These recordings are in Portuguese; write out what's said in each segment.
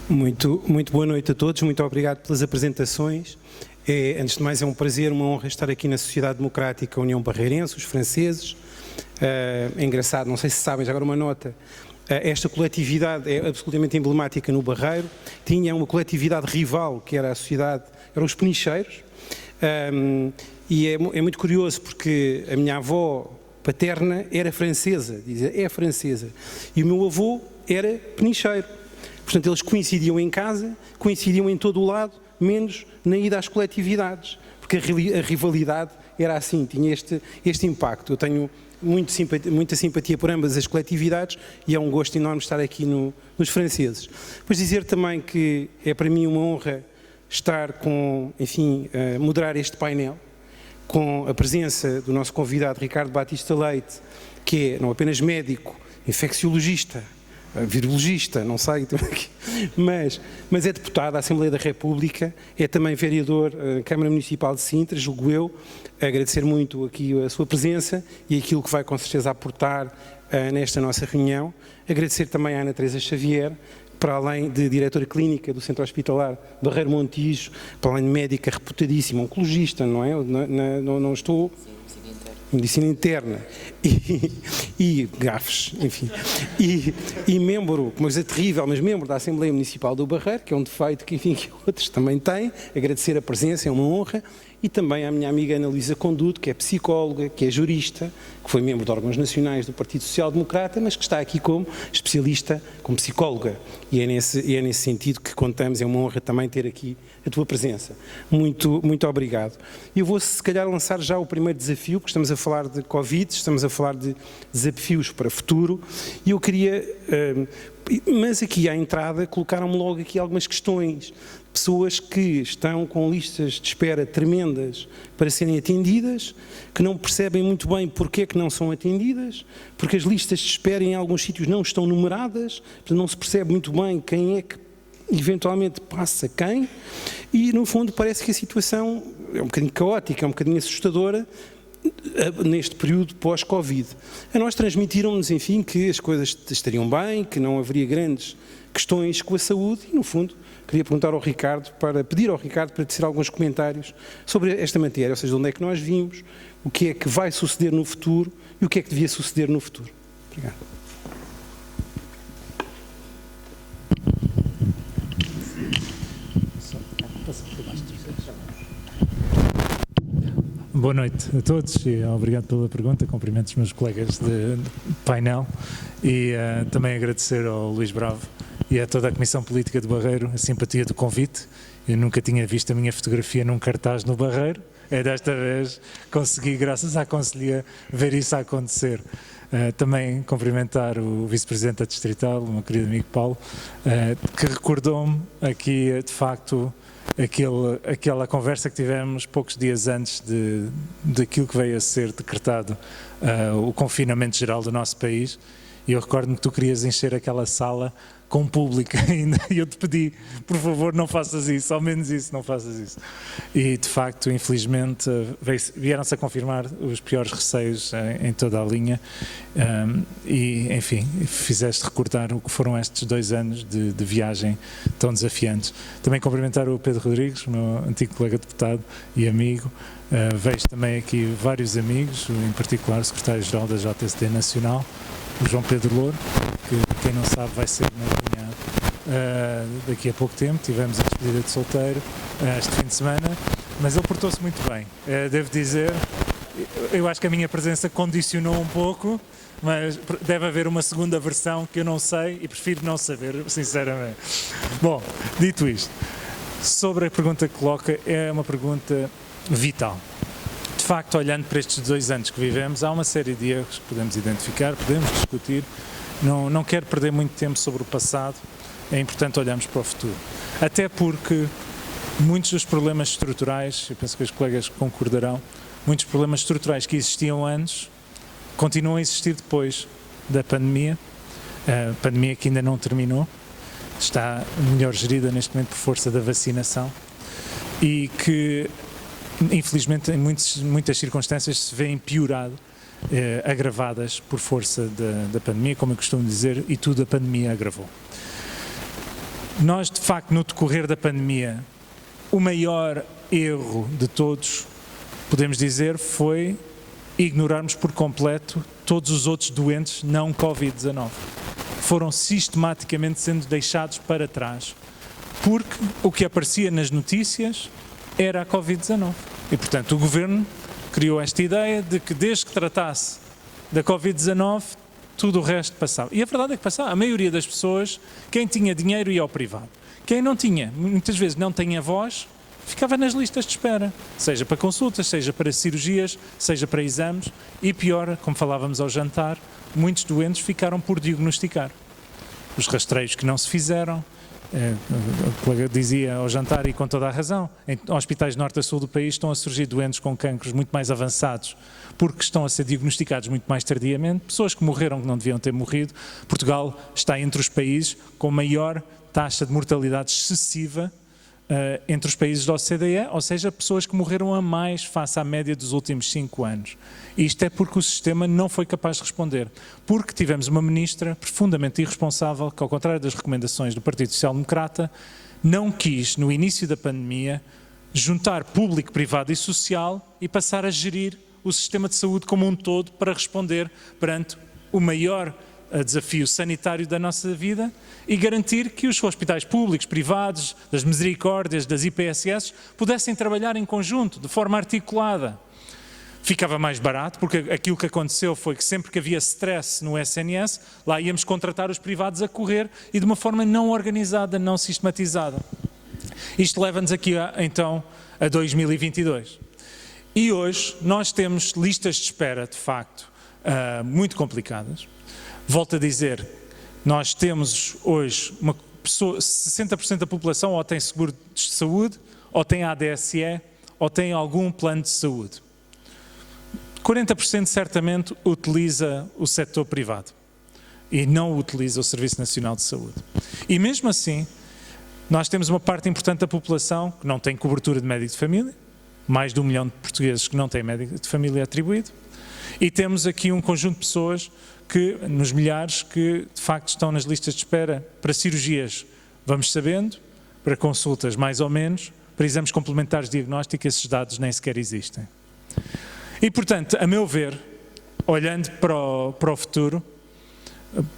Muito boa noite a todos, muito obrigado pelas apresentações. Antes de mais, é um prazer, uma honra estar aqui na Sociedade Democrática União Barreirense, os franceses. É engraçado, não sei se sabem, já agora uma nota, esta coletividade é absolutamente emblemática no Barreiro. Tinha uma coletividade rival, que era a sociedade, eram os penicheiros, e é muito curioso porque a minha avó paterna era francesa, dizia, é francesa, e o meu avô era penicheiro. Portanto, eles coincidiam em casa, coincidiam em todo o lado, menos na ida às coletividades, porque a rivalidade era assim, tinha este impacto. Eu tenho muita simpatia por ambas as coletividades e é um gosto enorme estar aqui nos franceses. Depois dizer também que é para mim uma honra estar moderar este painel, com a presença do nosso convidado Ricardo Batista Leite, que é não apenas médico, infecciologista, virologista, não sei, mas é deputado da Assembleia da República, é também vereador da Câmara Municipal de Sintra, julgo eu. Agradecer muito aqui a sua presença e aquilo que vai com certeza aportar nesta nossa reunião. Agradecer também à Ana Teresa Xavier, para além de diretora clínica do Centro Hospitalar Barreiro Montijo, para além de médica reputadíssima, oncologista, não é? Não estou... Medicina interna e gafes, enfim, e membro, uma coisa terrível, mas membro da Assembleia Municipal do Barreiro, que é um defeito que outros também têm. Agradecer a presença, é uma honra, e também à minha amiga Ana Luísa Conduto, que é psicóloga, que é jurista, que foi membro de órgãos nacionais do Partido Social Democrata, mas que está aqui como especialista, como psicóloga, e é nesse sentido que contamos, é uma honra também ter aqui a tua presença. Muito obrigado. Eu vou, se calhar, lançar já o primeiro desafio, porque estamos a falar de Covid, estamos a falar de desafios para o futuro, e eu queria, mas aqui à entrada, colocaram-me logo aqui algumas questões. Pessoas que estão com listas de espera tremendas para serem atendidas, que não percebem muito bem porque é que não são atendidas, porque as listas de espera em alguns sítios não estão numeradas, portanto não se percebe muito bem quem é que eventualmente passa quem, e no fundo parece que a situação é um bocadinho caótica, é um bocadinho assustadora neste período pós-Covid. A nós transmitiram-nos, enfim, que as coisas estariam bem, que não haveria grandes questões com a saúde e, no fundo, queria perguntar ao Ricardo, pedir ao Ricardo para tecer alguns comentários sobre esta matéria, ou seja, de onde é que nós vimos, o que é que vai suceder no futuro e o que é que devia suceder no futuro. Obrigado. Boa noite a todos e obrigado pela pergunta, cumprimento os meus colegas de painel e também agradecer ao Luís Bravo e a toda a Comissão Política do Barreiro a simpatia do convite. Eu nunca tinha visto a minha fotografia num cartaz no Barreiro, desta vez consegui, graças à Conselhia, ver isso a acontecer. Também cumprimentar o Vice-Presidente da Distrital, o meu querido amigo Paulo, que recordou-me aqui, de facto, aquela conversa que tivemos poucos dias antes daquilo que veio a ser decretado o confinamento geral do nosso país, e eu recordo-me que tu querias encher aquela sala com público ainda, e eu te pedi, por favor, não faças isso, ao menos isso, não faças isso. E, de facto, infelizmente, vieram-se a confirmar os piores receios em toda a linha, e, enfim, fizeste recordar o que foram estes 2 anos de viagem tão desafiantes. Também cumprimentar o Pedro Rodrigues, o meu antigo colega deputado e amigo. Vejo também aqui vários amigos, em particular o secretário-geral da JSD Nacional, o João Pedro Louro, que, quem não sabe, vai ser meu cunhado daqui a pouco tempo. Tivemos a despedida de solteiro este fim de semana, mas ele portou-se muito bem. Devo dizer, eu acho que a minha presença condicionou um pouco, mas deve haver uma segunda versão que eu não sei e prefiro não saber, sinceramente. Bom, dito isto, sobre a pergunta que coloca, é uma pergunta vital. De facto, olhando para estes 2 anos que vivemos, há uma série de erros que podemos identificar, podemos discutir. Não quero perder muito tempo sobre o passado, é importante olharmos para o futuro. Até porque muitos dos problemas estruturais, eu penso que os colegas concordarão, muitos problemas estruturais que existiam antes, continuam a existir depois da pandemia, a pandemia que ainda não terminou, está melhor gerida neste momento por força da vacinação e que, infelizmente, em muitas circunstâncias se vêem piorado, agravadas por força da pandemia, como eu costumo dizer, e tudo a pandemia agravou. Nós, de facto, no decorrer da pandemia, o maior erro de todos, podemos dizer, foi ignorarmos por completo todos os outros doentes não Covid-19. Foram sistematicamente sendo deixados para trás, porque o que aparecia nas notícias era a Covid-19. E, portanto, o Governo criou esta ideia de que desde que tratasse da Covid-19, tudo o resto passava. E a verdade é que passava. A maioria das pessoas, quem tinha dinheiro ia ao privado. Quem não tinha, muitas vezes não tinha voz, ficava nas listas de espera, seja para consultas, seja para cirurgias, seja para exames e pior, como falávamos ao jantar, muitos doentes ficaram por diagnosticar. Os rastreios que não se fizeram, o colega dizia ao jantar e com toda a razão, em hospitais norte a sul do país estão a surgir doentes com cancros muito mais avançados porque estão a ser diagnosticados muito mais tardiamente, pessoas que morreram que não deviam ter morrido. Portugal está entre os países com maior taxa de mortalidade excessiva entre os países da OCDE, ou seja, pessoas que morreram a mais face à média dos últimos 5 anos. Isto é porque o sistema não foi capaz de responder, porque tivemos uma ministra profundamente irresponsável que, ao contrário das recomendações do Partido Social Democrata, não quis, no início da pandemia, juntar público, privado e social e passar a gerir o sistema de saúde como um todo para responder perante o maior desafio sanitário da nossa vida e garantir que os hospitais públicos, privados, das misericórdias, das IPSS, pudessem trabalhar em conjunto, de forma articulada. Ficava mais barato, porque aquilo que aconteceu foi que sempre que havia stress no SNS, lá íamos contratar os privados a correr e de uma forma não organizada, não sistematizada. Isto leva-nos aqui, então, a 2022. E hoje nós temos listas de espera, de facto, muito complicadas. Volto a dizer, nós temos hoje 60% da população ou tem seguro de saúde, ou tem ADSE, ou tem algum plano de saúde. 40% certamente utiliza o setor privado e não utiliza o Serviço Nacional de Saúde. E mesmo assim, nós temos uma parte importante da população que não tem cobertura de médico de família, mais de 1 milhão de portugueses que não têm médico de família atribuído, e temos aqui um conjunto de pessoas que, nos milhares, que de facto estão nas listas de espera para cirurgias, vamos sabendo, para consultas mais ou menos, para exames complementares de diagnóstico, esses dados nem sequer existem. E portanto, a meu ver, olhando para o futuro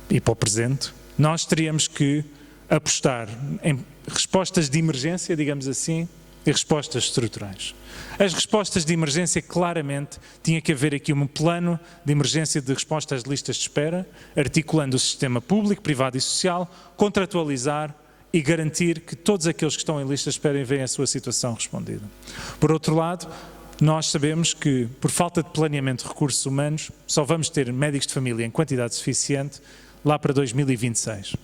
e para o presente, nós teríamos que apostar em respostas de emergência, digamos assim, e respostas estruturais. As respostas de emergência, claramente, tinha que haver aqui um plano de emergência de resposta às listas de espera, articulando o sistema público, privado e social, contratualizar e garantir que todos aqueles que estão em lista de espera veem a sua situação respondida. Por outro lado, nós sabemos que, por falta de planeamento de recursos humanos, só vamos ter médicos de família em quantidade suficiente lá para 2026.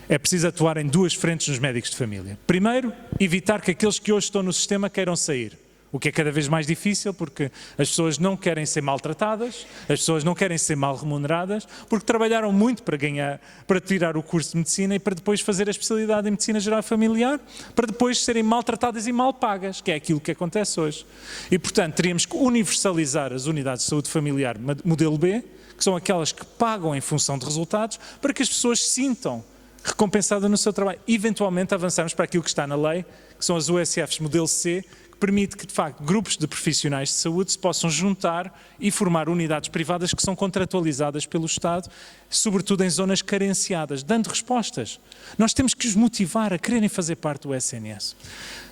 É preciso atuar em 2 frentes nos médicos de família. Primeiro, evitar que aqueles que hoje estão no sistema queiram sair, o que é cada vez mais difícil porque as pessoas não querem ser maltratadas, as pessoas não querem ser mal remuneradas, porque trabalharam muito para tirar o curso de medicina e para depois fazer a especialidade em medicina geral familiar, para depois serem maltratadas e mal pagas, que é aquilo que acontece hoje. E, portanto, teríamos que universalizar as unidades de saúde familiar modelo B, que são aquelas que pagam em função de resultados, para que as pessoas sintam recompensada no seu trabalho. Eventualmente avançamos para aquilo que está na lei, que são as USFs modelo C, que permite que, de facto, grupos de profissionais de saúde se possam juntar e formar unidades privadas que são contratualizadas pelo Estado, sobretudo em zonas carenciadas, dando respostas. Nós temos que os motivar a quererem fazer parte do SNS.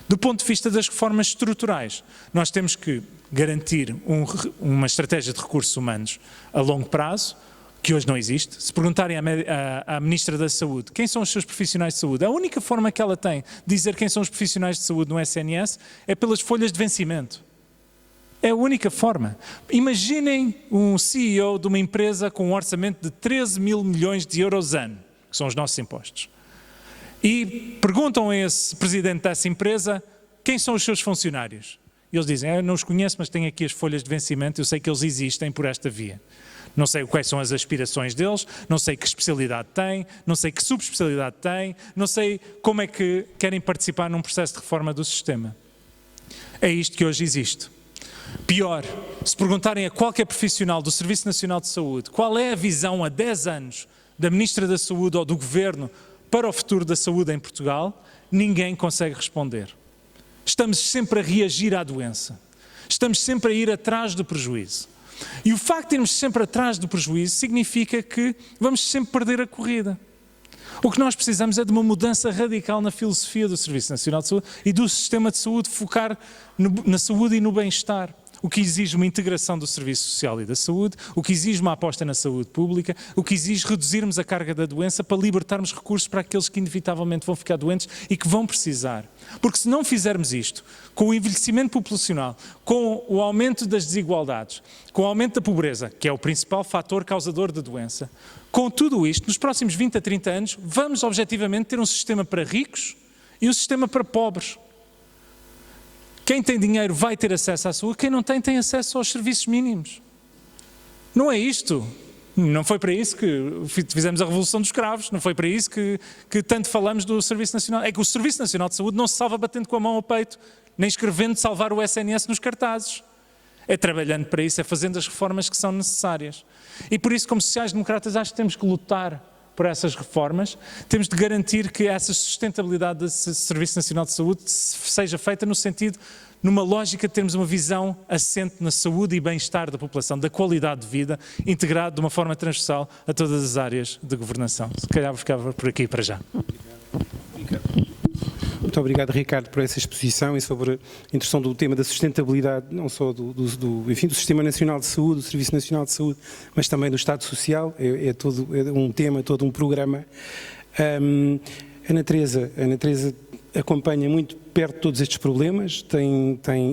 Do ponto de vista das reformas estruturais, nós temos que garantir uma estratégia de recursos humanos a longo prazo, que hoje não existe. Se perguntarem à Ministra da Saúde quem são os seus profissionais de saúde, a única forma que ela tem de dizer quem são os profissionais de saúde no SNS é pelas folhas de vencimento. É a única forma. Imaginem um CEO de uma empresa com um orçamento de 13 mil milhões de euros ano, que são os nossos impostos. E perguntam a esse presidente dessa empresa quem são os seus funcionários. E eles dizem, eu não os conheço, mas tenho aqui as folhas de vencimento, eu sei que eles existem por esta via. Não sei quais são as aspirações deles, não sei que especialidade têm, não sei que subespecialidade têm, não sei como é que querem participar num processo de reforma do sistema. É isto que hoje existe. Pior, se perguntarem a qualquer profissional do Serviço Nacional de Saúde qual é a visão a 10 anos da Ministra da Saúde ou do Governo para o futuro da saúde em Portugal, ninguém consegue responder. Estamos sempre a reagir à doença. Estamos sempre a ir atrás do prejuízo. E o facto de irmos sempre atrás do prejuízo significa que vamos sempre perder a corrida. O que nós precisamos é de uma mudança radical na filosofia do Serviço Nacional de Saúde e do sistema de saúde, focar na saúde e no bem-estar. O que exige uma integração do Serviço Social e da Saúde, o que exige uma aposta na saúde pública, o que exige reduzirmos a carga da doença para libertarmos recursos para aqueles que inevitavelmente vão ficar doentes e que vão precisar. Porque se não fizermos isto, com o envelhecimento populacional, com o aumento das desigualdades, com o aumento da pobreza, que é o principal fator causador da doença, com tudo isto, nos próximos 20 a 30 anos, vamos objetivamente ter um sistema para ricos e um sistema para pobres. Quem tem dinheiro vai ter acesso à saúde, quem não tem, tem acesso aos serviços mínimos. Não é isto. Não foi para isso que fizemos a Revolução dos Escravos, não foi para isso que tanto falamos do Serviço Nacional. É que o Serviço Nacional de Saúde não se salva batendo com a mão ao peito, nem escrevendo salvar o SNS nos cartazes. É trabalhando para isso, é fazendo as reformas que são necessárias. E por isso, como sociais-democratas, acho que temos que lutar por essas reformas, temos de garantir que essa sustentabilidade do Serviço Nacional de Saúde seja feita no sentido, numa lógica de termos uma visão assente na saúde e bem-estar da população, da qualidade de vida, integrado de uma forma transversal a todas as áreas de governação. Se calhar vou ficar por aqui para já. Muito obrigado, Ricardo, por essa exposição e sobre a introdução do tema da sustentabilidade, não só do Sistema Nacional de Saúde, do Serviço Nacional de Saúde, mas também do Estado Social. É todo um tema, todo um programa. Ana Teresa acompanha muito perto todos estes problemas,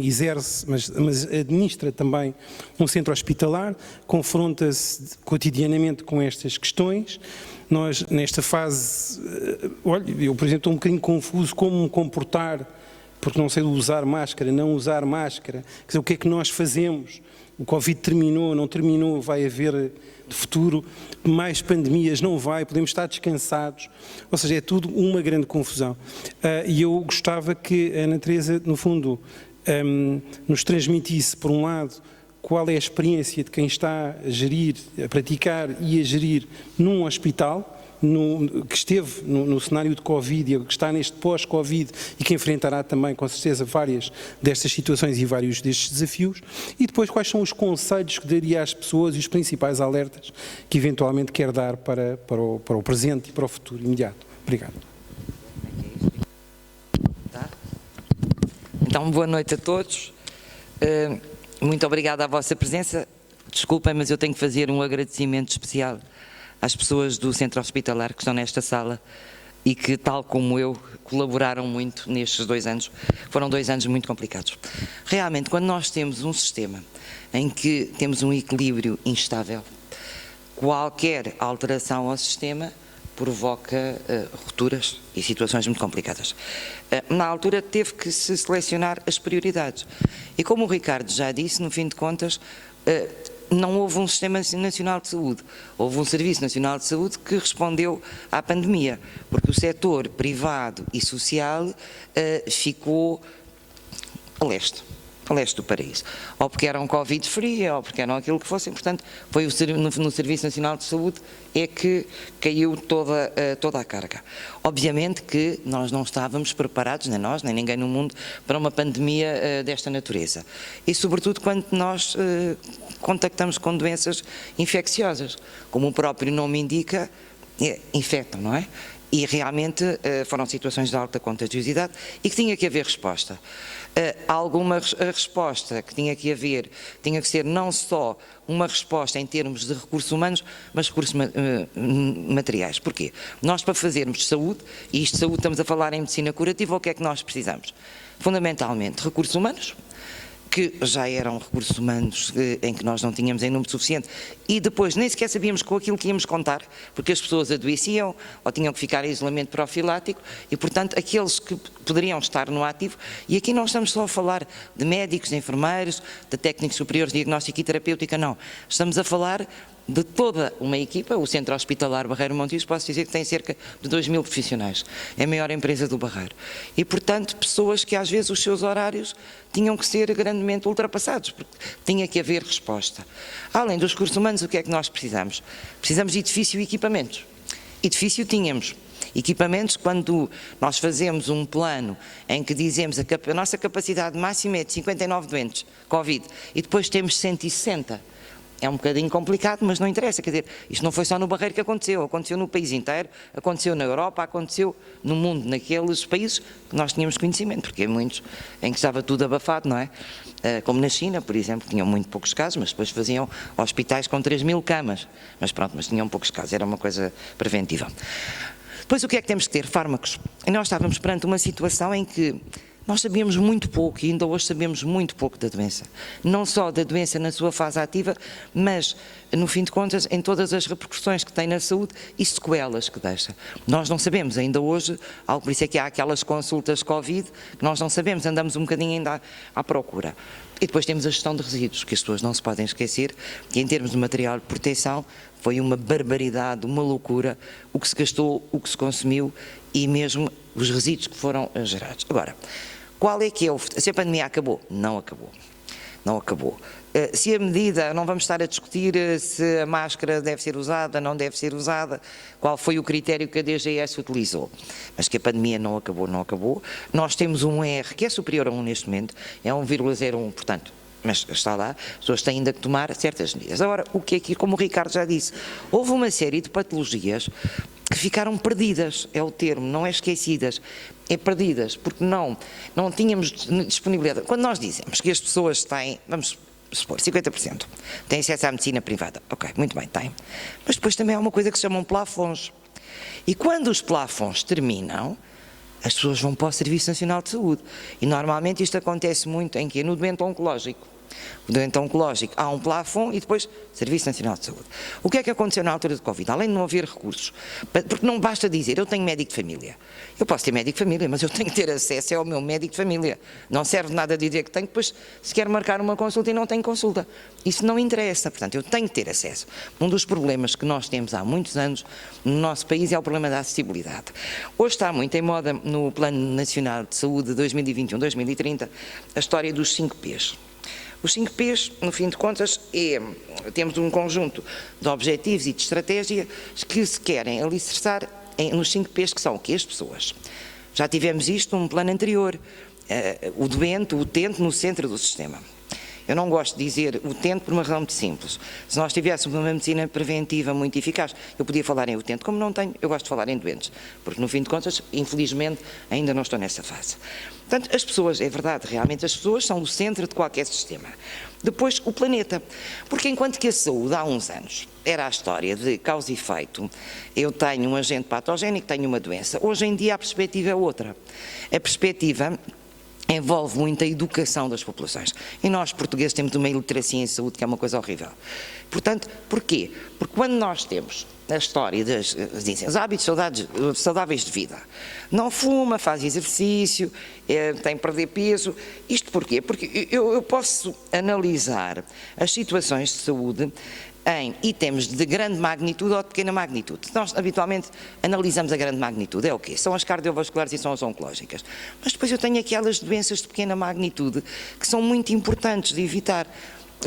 exerce, mas administra também um centro hospitalar, confronta-se cotidianamente com estas questões. Nós, nesta fase, olha, eu, por exemplo, estou um bocadinho confuso como me comportar, porque não sei usar máscara, não usar máscara, quer dizer, o que é que nós fazemos? O Covid terminou, não terminou, vai haver de futuro mais pandemias, não vai, podemos estar descansados, ou seja, é tudo uma grande confusão. E eu gostava que a Ana Teresa, no fundo, nos transmitisse, por um lado, qual é a experiência de quem está a gerir, a praticar e a gerir num hospital, que esteve no cenário de Covid e que está neste pós-Covid e que enfrentará também, com certeza, várias destas situações e vários destes desafios, e depois quais são os conselhos que daria às pessoas e os principais alertas que eventualmente quer dar para o presente e para o futuro imediato. Obrigado. Então, boa noite a todos. Muito obrigada à vossa presença. Desculpem, mas eu tenho que fazer um agradecimento especial às pessoas do Centro Hospitalar que estão nesta sala e que, tal como eu, colaboraram muito nestes 2 anos. Foram 2 anos muito complicados. Realmente, quando nós temos um sistema em que temos um equilíbrio instável, qualquer alteração ao sistema provoca rupturas e situações muito complicadas. Na altura teve que se selecionar as prioridades. E como o Ricardo já disse, no fim de contas, não houve um Sistema Nacional de Saúde, houve um Serviço Nacional de Saúde que respondeu à pandemia, porque o setor privado e social ficou a leste do paraíso, ou porque eram Covid-free, ou porque eram aquilo que fossem. Portanto, foi no Serviço Nacional de Saúde é que caiu toda a carga. Obviamente que nós não estávamos preparados, nem nós, nem ninguém no mundo, para uma pandemia desta natureza. E sobretudo quando nós contactamos com doenças infecciosas, como o próprio nome indica, infectam, não é? E realmente foram situações de alta contagiosidade e que tinha que haver resposta. Alguma resposta que tinha que haver, tinha que ser não só uma resposta em termos de recursos humanos, mas recursos materiais. Porquê? Nós, para fazermos saúde, e isto de saúde estamos a falar em medicina curativa, o que é que nós precisamos? Fundamentalmente recursos humanos, que já eram recursos humanos em que nós não tínhamos em número suficiente e depois nem sequer sabíamos com aquilo que íamos contar, porque as pessoas adoeciam ou tinham que ficar em isolamento profilático e, portanto, aqueles que poderiam estar no ativo, e aqui não estamos só a falar de médicos, de enfermeiros, de técnicos superiores de diagnóstica e terapêutica, não. Estamos a falar de toda uma equipa. O Centro Hospitalar Barreiro Montijo, posso dizer que tem cerca de 2.000 profissionais. É a maior empresa do Barreiro. E, portanto, pessoas que às vezes os seus horários tinham que ser grandemente ultrapassados, porque tinha que haver resposta. Além dos recursos humanos, o que é que nós precisamos? Precisamos de edifício e equipamentos. Edifício tínhamos. Equipamentos, quando nós fazemos um plano em que dizemos a nossa capacidade máxima é de 59 doentes, Covid, e depois temos 160, é um bocadinho complicado, mas não interessa, quer dizer, isto não foi só no Barreiro que aconteceu no país inteiro, aconteceu na Europa, aconteceu no mundo, naqueles países que nós tínhamos conhecimento, porque há muitos em que estava tudo abafado, não é? Como na China, por exemplo, tinham muito poucos casos, mas depois faziam hospitais com 3.000 camas, mas pronto, mas tinham poucos casos, era uma coisa preventiva. Depois o que é que temos que ter? Fármacos. E nós estávamos perante uma situação em que nós sabíamos muito pouco, e ainda hoje sabemos muito pouco da doença. Não só da doença na sua fase ativa, mas, no fim de contas, em todas as repercussões que tem na saúde e sequelas que deixa. Nós não sabemos ainda hoje, por isso é que há aquelas consultas Covid, que nós não sabemos, andamos um bocadinho ainda à procura. E depois temos a gestão de resíduos, que as pessoas não se podem esquecer, que em termos de material de proteção, foi uma barbaridade, uma loucura, o que se gastou, o que se consumiu e mesmo os resíduos que foram gerados. Agora, qual é que é se a pandemia acabou? Não acabou. Não acabou. Se a medida, não vamos estar a discutir se a máscara deve ser usada, não deve ser usada, qual foi o critério que a DGS utilizou. Mas que a pandemia não acabou, não acabou. Nós temos um R que é superior a 1 neste momento, é 1,01, portanto, mas está lá, as pessoas têm ainda que tomar certas medidas. Agora, o que é que, como o Ricardo já disse, houve uma série de patologias que ficaram perdidas, é o termo, não é esquecidas, é perdidas, porque não tínhamos disponibilidade. Quando nós dizemos que as pessoas têm, vamos supor, 50% têm acesso à medicina privada, ok, muito bem, têm, mas depois também há uma coisa que se chamam plafons, e quando os plafons terminam, as pessoas vão para o Serviço Nacional de Saúde, e normalmente isto acontece muito em que no doente oncológico. O doente oncológico há um plafond e depois Serviço Nacional de Saúde. O que é que aconteceu na altura de Covid? Além de não haver recursos, porque não basta dizer eu tenho médico de família. Eu posso ter médico de família, mas eu tenho que ter acesso ao meu médico de família. Não serve de nada dizer que tenho, depois se quer marcar uma consulta e não tenho consulta. Isso não interessa, portanto eu tenho que ter acesso. Um dos problemas que nós temos há muitos anos no nosso país é o problema da acessibilidade. Hoje está muito em moda no Plano Nacional de Saúde 2021-2030 a história dos 5 Ps. Os 5 Ps, no fim de contas, temos um conjunto de objetivos e de estratégias que se querem alicerçar nos 5 Ps que são o quê? As pessoas. Já tivemos isto num plano anterior, o doente, o utente no centro do sistema. Eu não gosto de dizer utente por uma razão muito simples. Se nós tivéssemos uma medicina preventiva muito eficaz, eu podia falar em utente, como não tenho, eu gosto de falar em doentes, porque no fim de contas, infelizmente, ainda não estou nessa fase. Portanto, as pessoas, é verdade, realmente as pessoas são o centro de qualquer sistema. Depois, o planeta, porque enquanto que a saúde, há uns anos, era a história de causa e efeito, eu tenho um agente patogénico, tenho uma doença. Hoje em dia a perspectiva é outra. A perspectiva envolve muita educação das populações. E nós, portugueses, temos uma iliteracia em saúde que é uma coisa horrível. Portanto, porquê? Porque quando nós temos a história dizem, os hábitos saudáveis de vida, não fuma, faz exercício, tem que perder peso, isto porquê? Porque eu posso analisar as situações de saúde em itens de grande magnitude ou de pequena magnitude. Nós habitualmente analisamos a grande magnitude, é o quê? São as cardiovasculares e são as oncológicas. Mas depois eu tenho aquelas doenças de pequena magnitude que são muito importantes de evitar.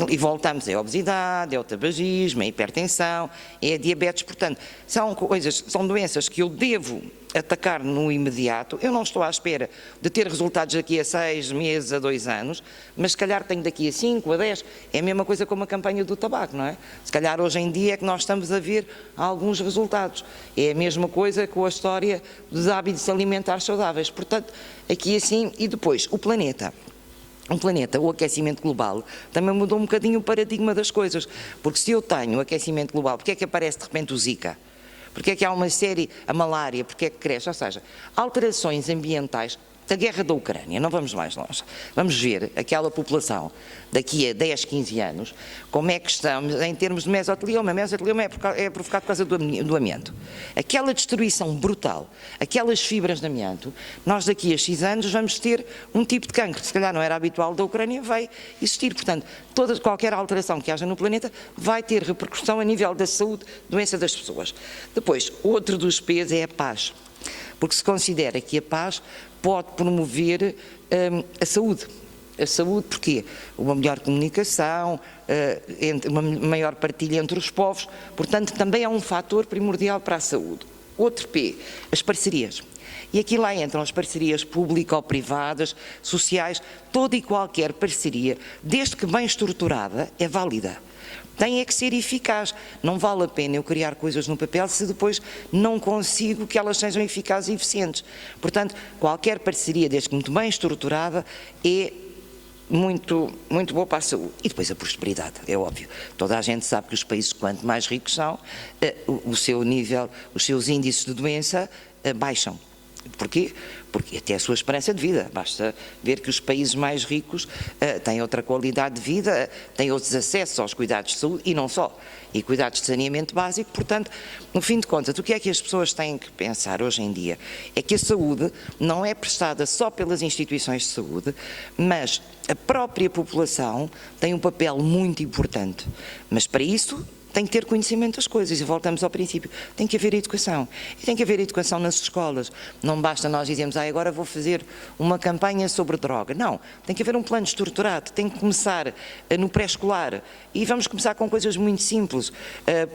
E voltamos, é a obesidade, é o tabagismo, é a hipertensão, é a diabetes, portanto, são doenças que eu devo atacar no imediato. Eu não estou à espera de ter resultados daqui a 6 meses, a 2 anos, mas se calhar tenho daqui a 5, a 10, é a mesma coisa como a campanha do tabaco, não é? Se calhar hoje em dia é que nós estamos a ver alguns resultados. É a mesma coisa com a história dos hábitos alimentares saudáveis. Portanto, aqui assim, e depois, o planeta. O aquecimento global, também mudou um bocadinho o paradigma das coisas, porque se eu tenho aquecimento global, porque é que aparece de repente o Zika? Porque é que há uma série, a malária, porque é que cresce? Ou seja, alterações ambientais da guerra da Ucrânia, não vamos mais longe, vamos ver aquela população daqui a 10, 15 anos, como é que estamos em termos de mesotelioma. Mesotelioma é provocado por causa do amianto. Aquela destruição brutal, aquelas fibras de amianto, nós daqui a X anos vamos ter um tipo de cancro, se calhar não era habitual da Ucrânia, vai existir. Portanto, qualquer alteração que haja no planeta vai ter repercussão a nível da saúde, doença das pessoas. Depois, outro dos P's é a paz, porque se considera que a paz pode promover a saúde. A saúde, porquê? Uma melhor comunicação, uma maior partilha entre os povos, portanto, também é um fator primordial para a saúde. Outro P, as parcerias. E aqui lá entram as parcerias público-privadas, sociais, toda e qualquer parceria, desde que bem estruturada, é válida. Tem é que ser eficaz. Não vale a pena eu criar coisas no papel se depois não consigo que elas sejam eficazes e eficientes. Portanto, qualquer parceria, desde que muito bem estruturada, é muito boa para a saúde. E depois a prosperidade, é óbvio. Toda a gente sabe que os países, quanto mais ricos são, o seu nível, os seus índices de doença baixam. Porquê? Porque até a sua esperança de vida, basta ver que os países mais ricos têm outra qualidade de vida, têm outros acessos aos cuidados de saúde e não só, e cuidados de saneamento básico. Portanto, no fim de contas, o que é que as pessoas têm que pensar hoje em dia? É que a saúde não é prestada só pelas instituições de saúde, mas a própria população tem um papel muito importante, mas para isso tem que ter conhecimento das coisas, e voltamos ao princípio, tem que haver educação, e tem que haver educação nas escolas, não basta nós dizermos, agora vou fazer uma campanha sobre droga, não, tem que haver um plano estruturado, tem que começar no pré-escolar, e vamos começar com coisas muito simples,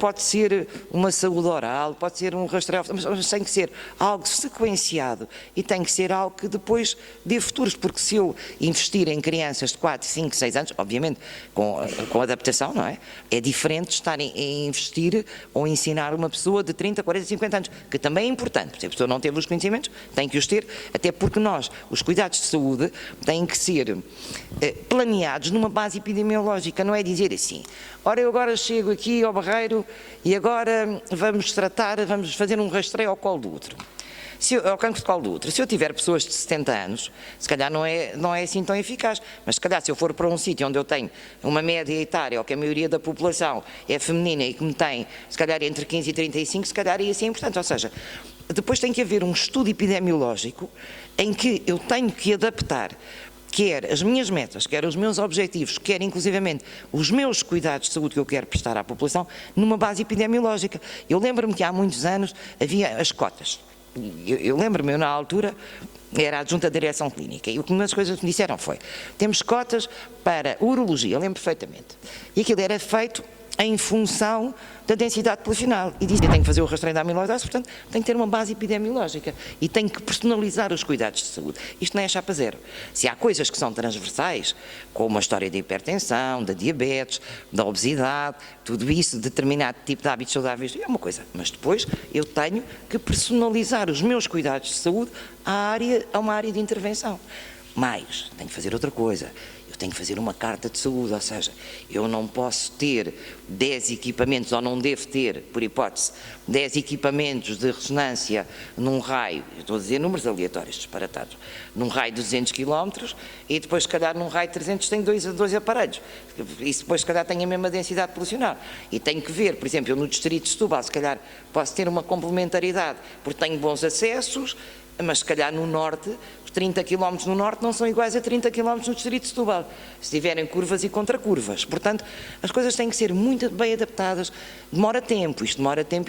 pode ser uma saúde oral, pode ser um rastreio, mas tem que ser algo sequenciado, e tem que ser algo que depois dê futuros, porque se eu investir em crianças de 4, 5, 6 anos, obviamente, com adaptação, não é? É diferente de estarem a investir ou ensinar uma pessoa de 30, 40, 50 anos, que também é importante, se a pessoa não teve os conhecimentos, tem que os ter, até porque os cuidados de saúde têm que ser planeados numa base epidemiológica, não é dizer assim, ora eu agora chego aqui ao Barreiro e agora vamos fazer um rastreio ao colo do útero. Ao cancro de colo do útero, se eu tiver pessoas de 70 anos, se calhar não é assim tão eficaz, mas se calhar se eu for para um sítio onde eu tenho uma média etária, ou que a maioria da população é feminina e que me tem, se calhar entre 15 e 35, se calhar ia ser importante, ou seja, depois tem que haver um estudo epidemiológico em que eu tenho que adaptar quer as minhas metas, quer os meus objetivos, quer inclusivamente os meus cuidados de saúde que eu quero prestar à população, numa base epidemiológica. Eu lembro-me que há muitos anos havia as cotas. Eu lembro-me, na altura, era adjunta da direção clínica, e uma das coisas que me disseram foi, temos cotas para urologia, eu lembro perfeitamente, e aquilo era feito em função da densidade populacional, e dizia, tem que fazer o rastreio da amiloidose, portanto, tem que ter uma base epidemiológica, e tem que personalizar os cuidados de saúde. Isto não é chapa zero. Se há coisas que são transversais, como a história da hipertensão, da diabetes, da obesidade, tudo isso, determinado tipo de hábitos saudáveis, é uma coisa, mas depois eu tenho que personalizar os meus cuidados de saúde a uma área de intervenção. Mas, tenho que fazer outra coisa. Eu tenho que fazer uma carta de saúde, ou seja, eu não posso ter 10 equipamentos, ou não devo ter, por hipótese, 10 equipamentos de ressonância num raio, eu estou a dizer números aleatórios, disparatados, num raio de 200 km, e depois, se calhar, num raio de 300 tenho dois aparelhos, e depois, se calhar, tenho a mesma densidade populacional. E tenho que ver, por exemplo, eu no distrito de Setúbal, se calhar, posso ter uma complementaridade, porque tenho bons acessos, mas se calhar no norte, 30 km no norte não são iguais a 30 km no distrito de Setúbal, se tiverem curvas e contracurvas. Portanto, as coisas têm que ser muito bem adaptadas, demora tempo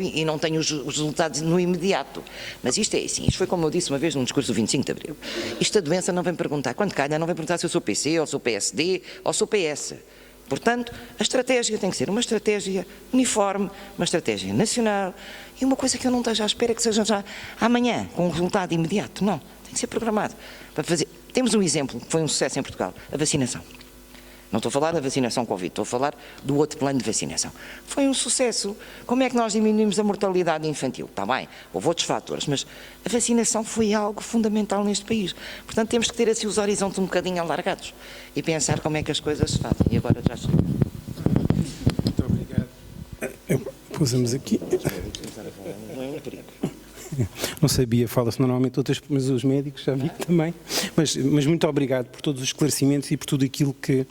e não tem os resultados no imediato. Mas isto é assim, isto foi como eu disse uma vez num discurso do 25 de Abril. Isto a doença não vem perguntar, quando calha, não vem perguntar se eu sou PC, ou sou PSD, ou sou PS. Portanto, a estratégia tem que ser uma estratégia uniforme, uma estratégia nacional, e uma coisa que eu não esteja à espera que seja já amanhã, com um resultado imediato. Não, tem que ser programado. Para fazer. Temos um exemplo que foi um sucesso em Portugal, a vacinação. Não estou a falar da vacinação Covid, estou a falar do outro plano de vacinação. Foi um sucesso. Como é que nós diminuímos a mortalidade infantil? Está bem, houve outros fatores, mas a vacinação foi algo fundamental neste país. Portanto, temos que ter assim os horizontes um bocadinho alargados e pensar como é que as coisas se fazem. E agora já chega. Muito obrigado. Pusemos aqui. Não sabia, fala-se normalmente outras, mas os médicos já vi também. Mas muito obrigado por todos os esclarecimentos e por tudo aquilo que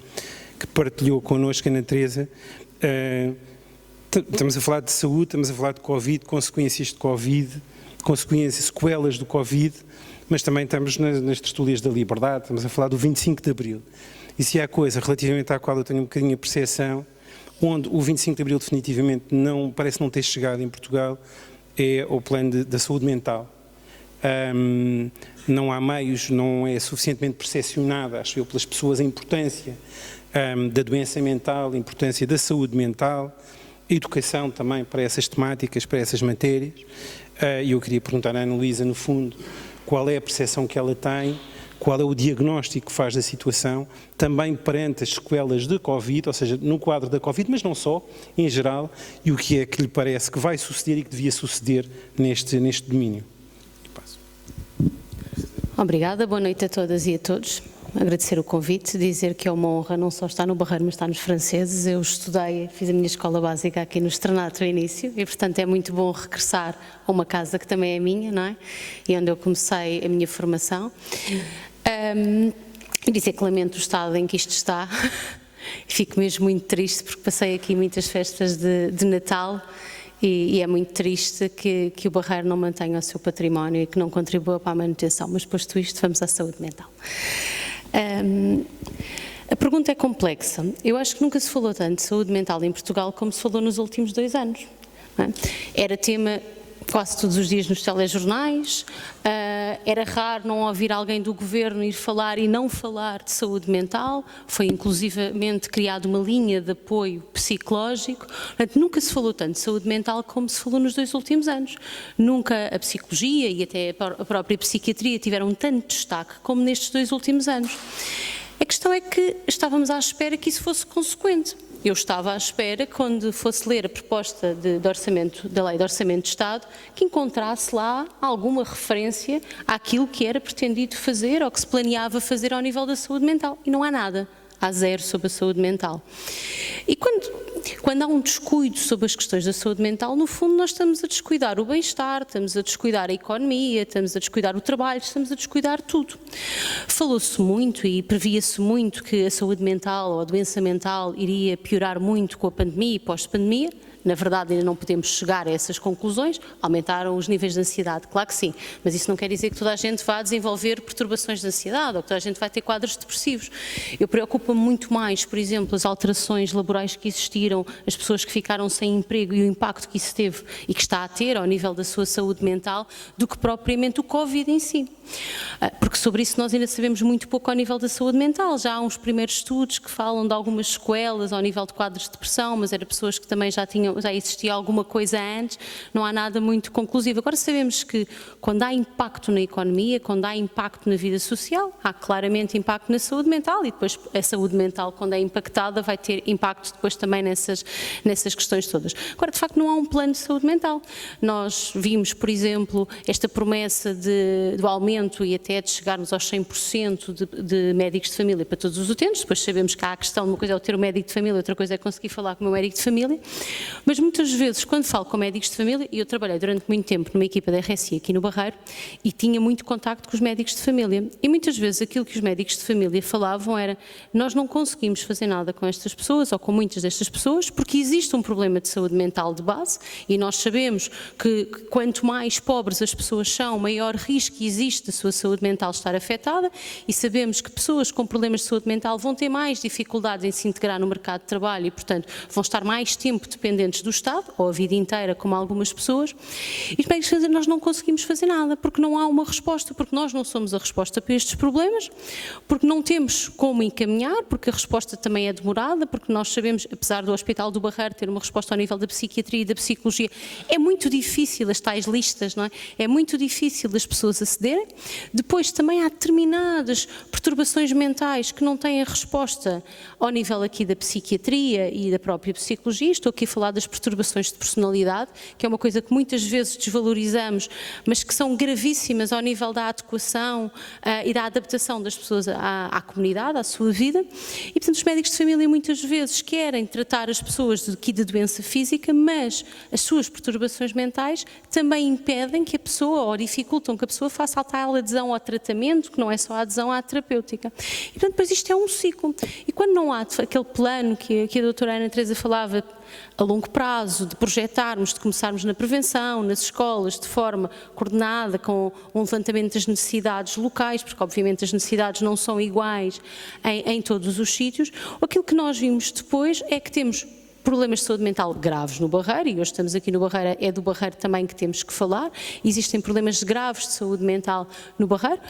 partilhou connosco, Ana Teresa. Estamos a falar de saúde, estamos a falar de Covid, consequências de Covid, sequelas do Covid, mas também estamos nas tertúlias da liberdade, estamos a falar do 25 de Abril. E se há coisa relativamente à qual eu tenho um bocadinho a percepção, onde o 25 de Abril definitivamente parece não ter chegado em Portugal, é o plano da saúde mental. Não há meios, não é suficientemente percepcionada, acho eu, pelas pessoas a importância da doença mental, a importância da saúde mental, educação também para essas temáticas, para essas matérias. E eu queria perguntar à Ana Luísa, no fundo, qual é a percepção que ela tem, qual é o diagnóstico que faz da situação, também perante as sequelas de Covid, ou seja, no quadro da Covid, mas não só, em geral, e o que é que lhe parece que vai suceder e que devia suceder neste domínio. Obrigada, boa noite a todas e a todos. Agradecer o convite, dizer que é uma honra não só estar no Barreiro, mas estar nos franceses. Eu estudei, fiz a minha escola básica aqui no Externato no início e, portanto, é muito bom regressar a uma casa que também é minha, não é? E onde eu comecei a minha formação. Dizer que lamento o estado em que isto está. Fico mesmo muito triste porque passei aqui muitas festas de Natal e é muito triste que o Barreiro não mantenha o seu património e que não contribua para a manutenção. Mas, posto isto, vamos à saúde mental. A pergunta é complexa. Eu acho que nunca se falou tanto de saúde mental em Portugal como se falou nos últimos 2 anos. Não é? Era tema quase todos os dias nos telejornais, era raro não ouvir alguém do governo ir falar e não falar de saúde mental, foi inclusivamente criada uma linha de apoio psicológico. Portanto, nunca se falou tanto de saúde mental como se falou nos 2 últimos anos. Nunca a psicologia e até a própria psiquiatria tiveram tanto destaque como nestes 2 últimos anos. A questão é que estávamos à espera que isso fosse consequente. Eu estava à espera, quando fosse ler a proposta da Lei de Orçamento de Estado, que encontrasse lá alguma referência àquilo que era pretendido fazer ou que se planeava fazer ao nível da saúde mental. E não há nada. Há zero sobre a saúde mental. E quando há um descuido sobre as questões da saúde mental, no fundo nós estamos a descuidar o bem-estar, estamos a descuidar a economia, estamos a descuidar o trabalho, estamos a descuidar tudo. Falou-se muito e previa-se muito que a saúde mental ou a doença mental iria piorar muito com a pandemia e pós-pandemia. Na verdade, ainda não podemos chegar a essas conclusões. Aumentaram os níveis de ansiedade, claro que sim, mas isso não quer dizer que toda a gente vá desenvolver perturbações de ansiedade ou que toda a gente vai ter quadros depressivos. Eu preocupo-me muito mais, por exemplo, as alterações laborais que existiram, as pessoas que ficaram sem emprego e o impacto que isso teve e que está a ter ao nível da sua saúde mental, do que propriamente o Covid em si. Porque sobre isso nós ainda sabemos muito pouco ao nível da saúde mental. Já há uns primeiros estudos que falam de algumas sequelas ao nível de quadros de depressão, mas eram pessoas que também já existia alguma coisa antes, não há nada muito conclusivo. Agora sabemos que quando há impacto na economia, quando há impacto na vida social, há claramente impacto na saúde mental e depois a saúde mental, quando é impactada, vai ter impacto depois também nessas questões todas. Agora, de facto, não há um plano de saúde mental. Nós vimos, por exemplo, esta promessa do aumento e até de chegarmos aos 100% de médicos de família para todos os utentes. Depois sabemos que há a questão de uma coisa é o ter um médico de família, outra coisa é conseguir falar com o meu médico de família. Mas muitas vezes, quando falo com médicos de família, e eu trabalhei durante muito tempo numa equipa da RSI aqui no Barreiro, e tinha muito contacto com os médicos de família, e muitas vezes aquilo que os médicos de família falavam era: nós não conseguimos fazer nada com estas pessoas, ou com muitas destas pessoas, porque existe um problema de saúde mental de base, e nós sabemos que quanto mais pobres as pessoas são, maior risco existe da sua saúde mental estar afetada, e sabemos que pessoas com problemas de saúde mental vão ter mais dificuldades em se integrar no mercado de trabalho e, portanto, vão estar mais tempo dependentes do Estado, ou a vida inteira, como algumas pessoas, e os médicos dizem: nós não conseguimos fazer nada, porque não há uma resposta, porque nós não somos a resposta para estes problemas, porque não temos como encaminhar, porque a resposta também é demorada, porque nós sabemos, apesar do Hospital do Barreiro ter uma resposta ao nível da psiquiatria e da psicologia, é muito difícil as tais listas, não é? É muito difícil as pessoas acederem. Depois também há determinadas perturbações mentais que não têm a resposta ao nível aqui da psiquiatria e da própria psicologia. Estou aqui a falar das perturbações de personalidade, que é uma coisa que muitas vezes desvalorizamos, mas que são gravíssimas ao nível da adequação e da adaptação das pessoas à comunidade, à sua vida. E, portanto, os médicos de família muitas vezes querem tratar as pessoas aqui de doença física, mas as suas perturbações mentais também impedem que a pessoa, ou dificultam que a pessoa faça a tal adesão ao tratamento, que não é só a adesão à terapêutica. E, portanto, depois isto é um ciclo. E quando não há aquele plano que a doutora Ana Teresa falava, a longo prazo, de projetarmos, de começarmos na prevenção, nas escolas, de forma coordenada, com um levantamento das necessidades locais, porque obviamente as necessidades não são iguais em todos os sítios, aquilo que nós vimos depois é que temos problemas de saúde mental graves no Barreiro, e hoje estamos aqui no Barreiro, é do Barreiro também que temos que falar. Existem problemas graves de saúde mental no Barreiro,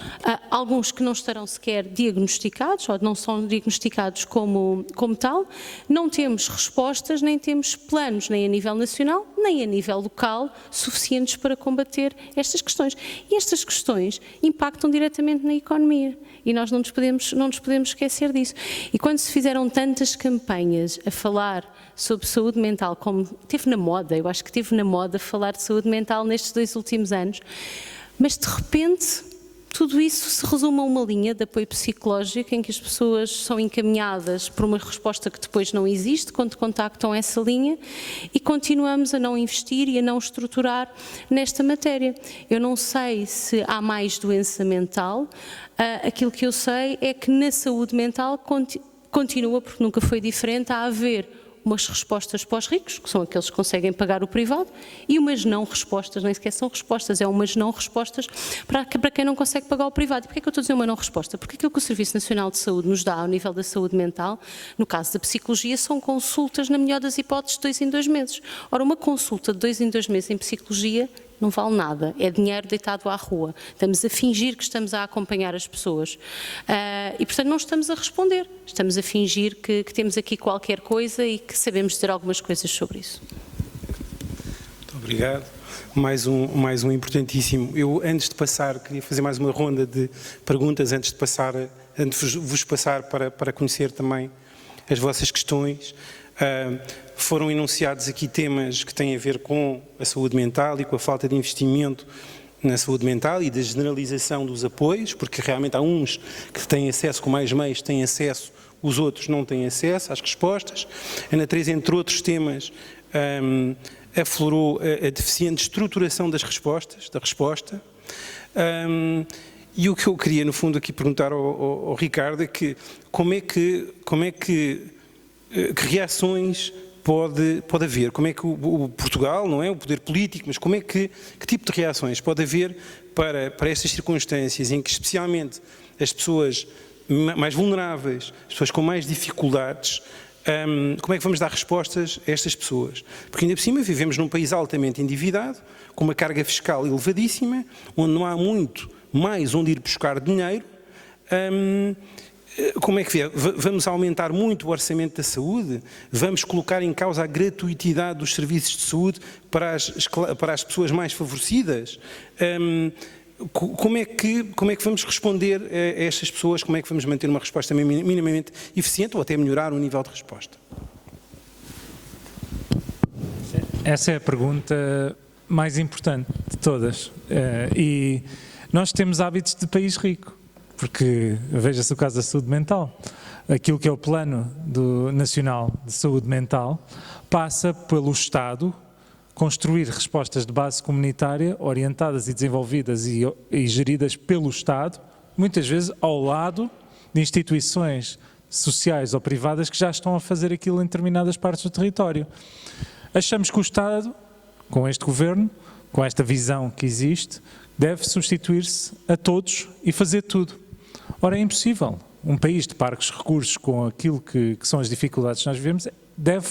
alguns que não estarão sequer diagnosticados, ou não são diagnosticados como tal. Não temos respostas, nem temos planos, nem a nível nacional, nem a nível local, suficientes para combater estas questões. E estas questões impactam diretamente na economia, e nós não nos podemos esquecer disso. E quando se fizeram tantas campanhas a falar sobre saúde mental, como teve na moda, eu acho que teve na moda falar de saúde mental nestes 2 últimos anos, mas de repente tudo isso se resume a uma linha de apoio psicológico em que as pessoas são encaminhadas por uma resposta que depois não existe quando contactam essa linha, e continuamos a não investir e a não estruturar nesta matéria. Eu não sei se há mais doença mental, aquilo que eu sei é que na saúde mental continua, porque nunca foi diferente, a haver umas respostas para os ricos, que são aqueles que conseguem pagar o privado, e umas não respostas, nem sequer são respostas, é umas não respostas para quem não consegue pagar o privado. E porquê é que eu estou a dizer uma não resposta? Porque aquilo que o Serviço Nacional de Saúde nos dá ao nível da saúde mental, no caso da psicologia, são consultas, na melhor das hipóteses, de 2 em 2 meses. Ora, uma consulta de 2 em 2 meses em psicologia não vale nada, é dinheiro deitado à rua. Estamos a fingir que estamos a acompanhar as pessoas e, portanto, não estamos a responder. Estamos a fingir que temos aqui qualquer coisa e que sabemos dizer algumas coisas sobre isso. Muito obrigado. Mais um importantíssimo. Eu, antes de passar, queria fazer mais uma ronda de perguntas antes de vos passar para conhecer também as vossas questões. Foram enunciados aqui temas que têm a ver com a saúde mental e com a falta de investimento na saúde mental e da generalização dos apoios, porque realmente há uns que têm acesso, com mais meios têm acesso, os outros não têm acesso às respostas. Ana Teresa, entre outros temas, aflorou a deficiente estruturação da resposta. E o que eu queria, no fundo, aqui perguntar ao Ricardo é que que reações pode haver? Como é que o Portugal, não é, o poder político, mas que tipo de reações pode haver para estas circunstâncias em que especialmente as pessoas mais vulneráveis, as pessoas com mais dificuldades, como é que vamos dar respostas a estas pessoas? Porque ainda por cima vivemos num país altamente endividado, com uma carga fiscal elevadíssima, onde não há muito mais onde ir buscar dinheiro. Como é que é? Vamos aumentar muito o orçamento da saúde? Vamos colocar em causa a gratuitidade dos serviços de saúde para as pessoas mais favorecidas? Como é que vamos responder a estas pessoas? Como é que vamos manter uma resposta minimamente eficiente ou até melhorar o nível de resposta? Essa é a pergunta mais importante de todas. E nós temos hábitos de país rico. Porque, veja-se o caso da saúde mental, aquilo que é o Plano Nacional de Saúde Mental passa pelo Estado construir respostas de base comunitária orientadas e desenvolvidas e geridas pelo Estado, muitas vezes ao lado de instituições sociais ou privadas que já estão a fazer aquilo em determinadas partes do território. Achamos que o Estado, com este governo, com esta visão que existe, deve substituir-se a todos e fazer tudo. Ora, é impossível. Um país de parcos recursos com aquilo que são as dificuldades que nós vivemos deve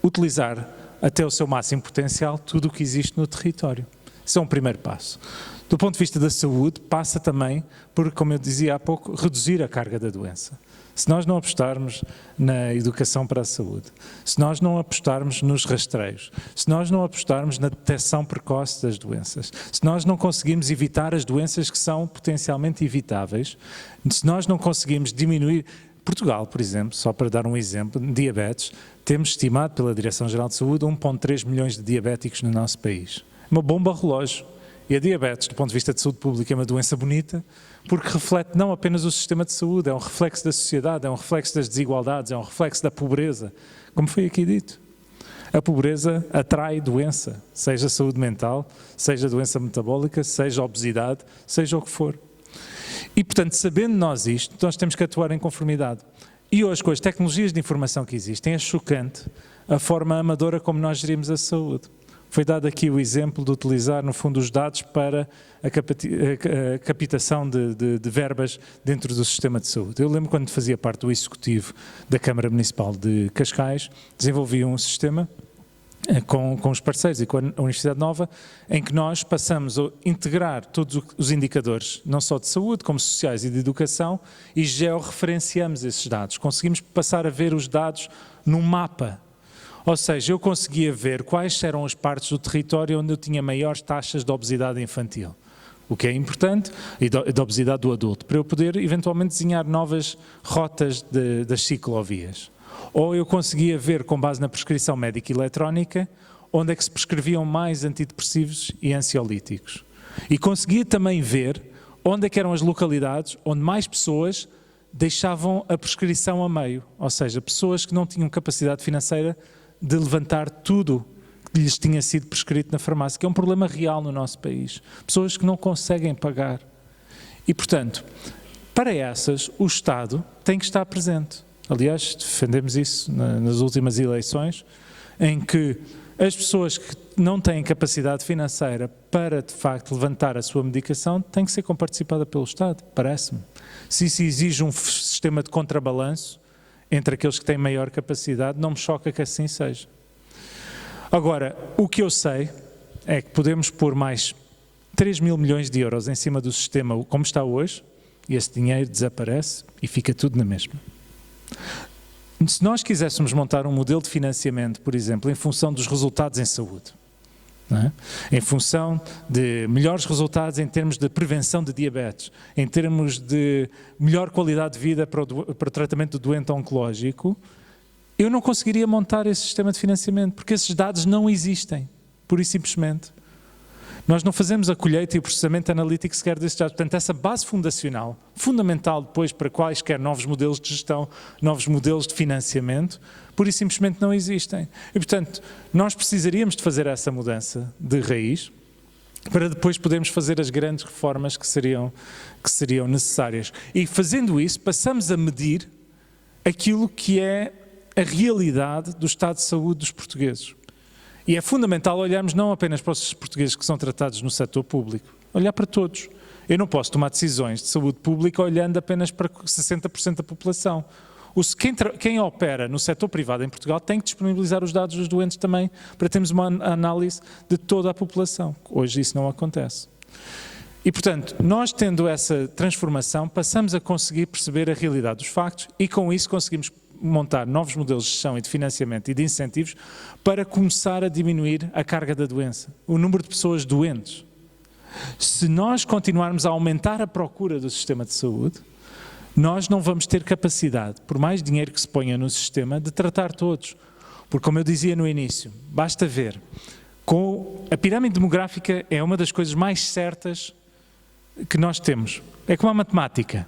utilizar até o seu máximo potencial tudo o que existe no território. Esse é um primeiro passo. Do ponto de vista da saúde, passa também por, como eu dizia há pouco, reduzir a carga da doença. Se nós não apostarmos na educação para a saúde, se nós não apostarmos nos rastreios, se nós não apostarmos na detecção precoce das doenças, se nós não conseguirmos evitar as doenças que são potencialmente evitáveis, se nós não conseguimos diminuir... Portugal, por exemplo, só para dar um exemplo, diabetes, temos estimado pela Direção-Geral de Saúde 1,3 milhões de diabéticos no nosso país. Uma bomba relógio. E a diabetes, do ponto de vista de saúde pública, é uma doença bonita, porque reflete não apenas o sistema de saúde, é um reflexo da sociedade, é um reflexo das desigualdades, é um reflexo da pobreza, como foi aqui dito. A pobreza atrai doença, seja saúde mental, seja doença metabólica, seja obesidade, seja o que for. E, portanto, sabendo nós isto, nós temos que atuar em conformidade. E hoje, com as tecnologias de informação que existem, é chocante a forma amadora como nós gerimos a saúde. foi dado aqui o exemplo de utilizar, no fundo, os dados para a captação de verbas dentro do sistema de saúde. Eu lembro quando fazia parte do executivo da Câmara Municipal de Cascais, desenvolvi um sistema com os parceiros e com a Universidade Nova, em que nós passamos a integrar todos os indicadores, não só de saúde, como sociais e de educação, e georreferenciamos esses dados. Conseguimos passar a ver os dados num mapa. Ou seja, eu conseguia ver quais eram as partes do território onde eu tinha maiores taxas de obesidade infantil, o que é importante, e de obesidade do adulto, para eu poder eventualmente desenhar novas rotas das ciclovias. Ou eu conseguia ver, com base na prescrição médica eletrónica, onde é que se prescreviam mais antidepressivos e ansiolíticos. E conseguia também ver onde é que eram as localidades onde mais pessoas deixavam a prescrição a meio, ou seja, pessoas que não tinham capacidade financeira de levantar tudo que lhes tinha sido prescrito na farmácia, que é um problema real no nosso país. Pessoas que não conseguem pagar. E, portanto, para essas, o Estado tem que estar presente. Aliás, defendemos isso nas últimas eleições, em que as pessoas que não têm capacidade financeira para, de facto, levantar a sua medicação têm que ser comparticipada pelo Estado, parece-me. Se isso exige um sistema de contrabalanço entre aqueles que têm maior capacidade, não me choca que assim seja. Agora, o que eu sei é que podemos pôr mais 3 mil milhões de euros em cima do sistema como está hoje, e esse dinheiro desaparece e fica tudo na mesma. Se nós quiséssemos montar um modelo de financiamento, por exemplo, em função dos resultados em saúde, não é? Em função de melhores resultados em termos de prevenção de diabetes, em termos de melhor qualidade de vida para o tratamento do doente oncológico, eu não conseguiria montar esse sistema de financiamento, porque esses dados não existem, pura e simplesmente. Nós não fazemos a colheita e o processamento analítico sequer desses dados. Portanto, essa base fundacional, fundamental depois para quaisquer novos modelos de gestão, novos modelos de financiamento, pura e simplesmente não existem. E, portanto, nós precisaríamos de fazer essa mudança de raiz para depois podermos fazer as grandes reformas que seriam necessárias. E fazendo isso, passamos a medir aquilo que é a realidade do estado de saúde dos portugueses. E é fundamental olharmos não apenas para os portugueses que são tratados no setor público, olhar para todos. Eu não posso tomar decisões de saúde pública olhando apenas para 60% da população. Quem opera no setor privado em Portugal tem que disponibilizar os dados dos doentes também para termos uma análise de toda a população. Hoje isso não acontece. E, portanto, nós tendo essa transformação, passamos a conseguir perceber a realidade dos factos e com isso conseguimos montar novos modelos de gestão e de financiamento e de incentivos para começar a diminuir a carga da doença, o número de pessoas doentes. Se nós continuarmos a aumentar a procura do sistema de saúde, nós não vamos ter capacidade, por mais dinheiro que se ponha no sistema, de tratar todos. Porque, como eu dizia no início, basta ver, a pirâmide demográfica é uma das coisas mais certas que nós temos. É como a matemática.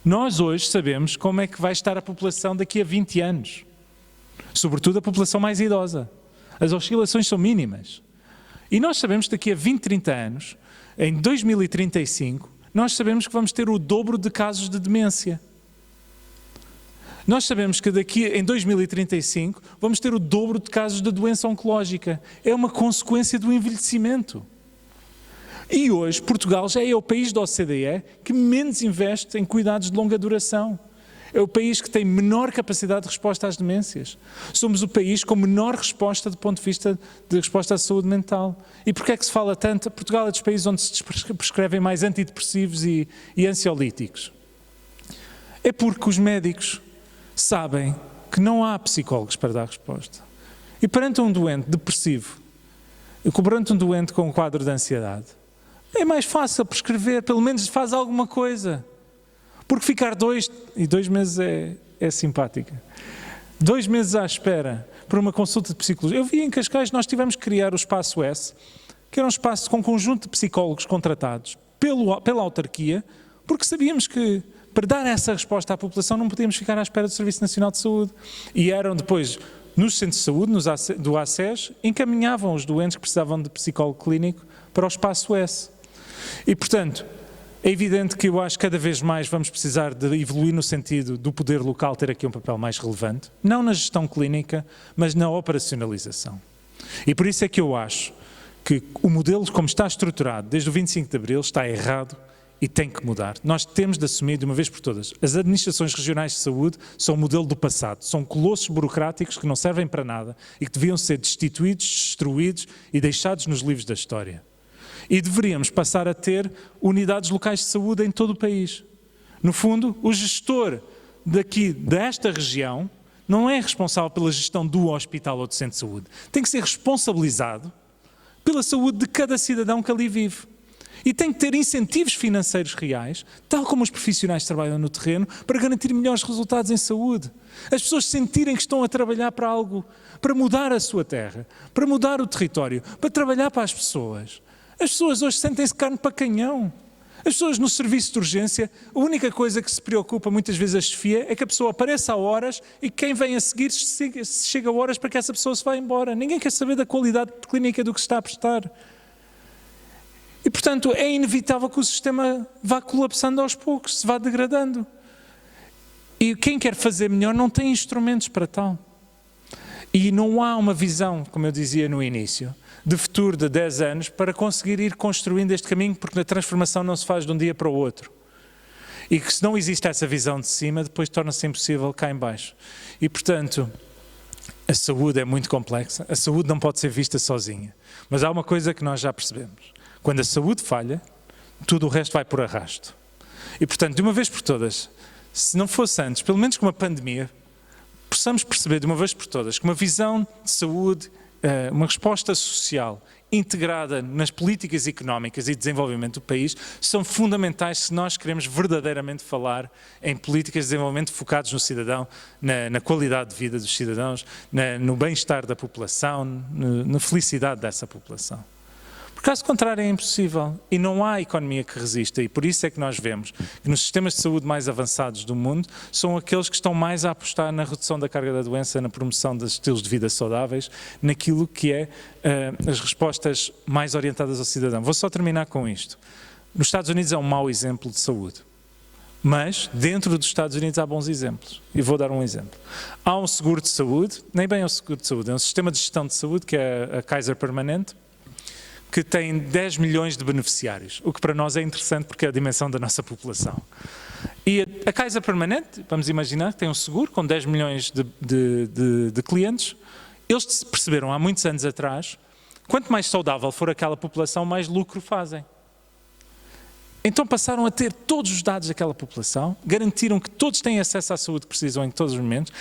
Nós hoje sabemos como é que vai estar a população daqui a 20 anos. Sobretudo a população mais idosa. As oscilações são mínimas. E nós sabemos que daqui a 20, 30 anos, em 2035, nós sabemos que vamos ter o dobro de casos de demência. Nós sabemos que em 2035 vamos ter o dobro de casos de doença oncológica. É uma consequência do envelhecimento. E hoje Portugal já é o país da OCDE que menos investe em cuidados de longa duração. É o país que tem menor capacidade de resposta às demências. Somos o país com menor resposta do ponto de vista de resposta à saúde mental. E porquê é que se fala tanto? Portugal é dos países onde se prescrevem mais antidepressivos e ansiolíticos. É porque os médicos sabem que não há psicólogos para dar resposta. E perante um doente depressivo, perante um doente com um quadro de ansiedade, é mais fácil prescrever, pelo menos faz alguma coisa. Porque ficar 2 meses é simpática. 2 meses à espera por uma consulta de psicologia. Eu vi em Cascais, nós tivemos que criar o Espaço S, que era um espaço com um conjunto de psicólogos contratados pela autarquia, porque sabíamos que para dar essa resposta à população não podíamos ficar à espera do Serviço Nacional de Saúde. E eram depois, nos centros de saúde, do ACES, encaminhavam os doentes que precisavam de psicólogo clínico para o Espaço S. E, portanto, é evidente que eu acho que cada vez mais vamos precisar de evoluir no sentido do poder local ter aqui um papel mais relevante, não na gestão clínica, mas na operacionalização. E por isso é que eu acho que o modelo como está estruturado desde o 25 de Abril está errado e tem que mudar. Nós temos de assumir de uma vez por todas. As administrações regionais de saúde são o modelo do passado. São colossos burocráticos que não servem para nada e que deviam ser destituídos, destruídos e deixados nos livros da história. E deveríamos passar a ter unidades locais de saúde em todo o país. No fundo, o gestor desta região, não é responsável pela gestão do hospital ou do centro de saúde. Tem que ser responsabilizado pela saúde de cada cidadão que ali vive. E tem que ter incentivos financeiros reais, tal como os profissionais que trabalham no terreno, para garantir melhores resultados em saúde. As pessoas sentirem que estão a trabalhar para algo, para mudar a sua terra, para mudar o território, para trabalhar para as pessoas. As pessoas hoje sentem-se carne para canhão. As pessoas no serviço de urgência, a única coisa que se preocupa muitas vezes a chefia é que a pessoa apareça a horas e quem vem a seguir chega a horas para que essa pessoa se vá embora. Ninguém quer saber da qualidade clínica do que se está a prestar. E, portanto, é inevitável que o sistema vá colapsando aos poucos, se vá degradando. E quem quer fazer melhor não tem instrumentos para tal. E não há uma visão, como eu dizia no início, de futuro de 10 anos para conseguir ir construindo este caminho, porque a transformação não se faz de um dia para o outro. E que se não existe essa visão de cima, depois torna-se impossível cá em baixo. E, portanto, a saúde é muito complexa, a saúde não pode ser vista sozinha. Mas há uma coisa que nós já percebemos. Quando a saúde falha, tudo o resto vai por arrasto. E, portanto, de uma vez por todas, se não fosse antes, pelo menos com uma pandemia, possamos perceber de uma vez por todas que uma visão de saúde, uma resposta social integrada nas políticas económicas e desenvolvimento do país são fundamentais se nós queremos verdadeiramente falar em políticas de desenvolvimento focados no cidadão, na qualidade de vida dos cidadãos, no bem-estar da população, na felicidade dessa população. Caso contrário é impossível e não há economia que resista e por isso é que nós vemos que nos sistemas de saúde mais avançados do mundo são aqueles que estão mais a apostar na redução da carga da doença, na promoção de estilos de vida saudáveis, naquilo que é as respostas mais orientadas ao cidadão. Vou só terminar com isto. Nos Estados Unidos é um mau exemplo de saúde, mas dentro dos Estados Unidos há bons exemplos e vou dar um exemplo. Há um seguro de saúde, nem bem é um seguro de saúde, é um sistema de gestão de saúde que é a Kaiser Permanente, que tem 10 milhões de beneficiários, o que para nós é interessante porque é a dimensão da nossa população. E a Kaiser Permanente, vamos imaginar, tem um seguro com 10 milhões de clientes, eles perceberam há muitos anos atrás, quanto mais saudável for aquela população, mais lucro fazem. Então passaram a ter todos os dados daquela população, garantiram que todos têm acesso à saúde que precisam em todos os momentos,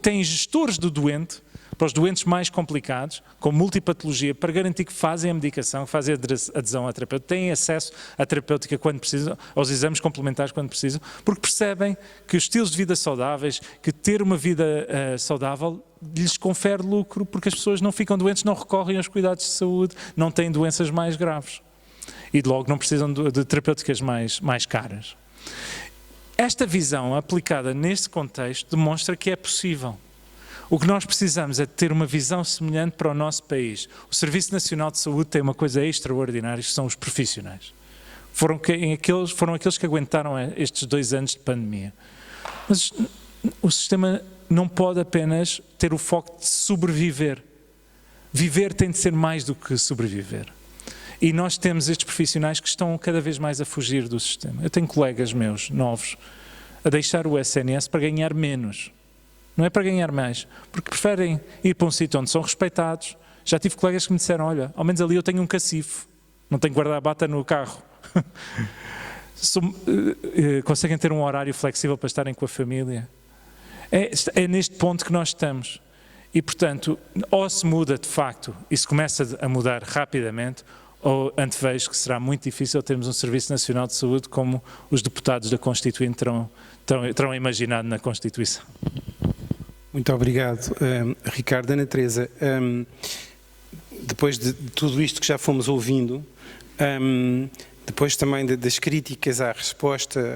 têm gestores do doente, para os doentes mais complicados, com multipatologia, para garantir que fazem a medicação, que fazem a adesão à terapêutica, têm acesso à terapêutica quando precisam, aos exames complementares quando precisam, porque percebem que os estilos de vida saudáveis, que ter uma vida saudável lhes confere lucro, porque as pessoas não ficam doentes, não recorrem aos cuidados de saúde, não têm doenças mais graves e logo não precisam de terapêuticas mais caras. Esta visão aplicada neste contexto demonstra que é possível. O que nós precisamos é de ter uma visão semelhante para o nosso país. O Serviço Nacional de Saúde tem uma coisa extraordinária, que são os profissionais. Foram aqueles que aguentaram estes 2 anos de pandemia. Mas o sistema não pode apenas ter o foco de sobreviver. Viver tem de ser mais do que sobreviver. E nós temos estes profissionais que estão cada vez mais a fugir do sistema. Eu tenho colegas meus, novos, a deixar o SNS para ganhar menos. Não é para ganhar mais, porque preferem ir para um sítio onde são respeitados. Já tive colegas que me disseram, olha, ao menos ali eu tenho um cacifo, não tenho guarda-bata no carro. Conseguem ter um horário flexível para estarem com a família. É neste ponto que nós estamos. E, portanto, ou se muda de facto e se começa a mudar rapidamente, ou antevejo que será muito difícil termos um Serviço Nacional de Saúde como os deputados da Constituinte terão imaginado na Constituição. Muito obrigado, Ricardo. Ana Teresa, depois de tudo isto que já fomos ouvindo, depois também das críticas às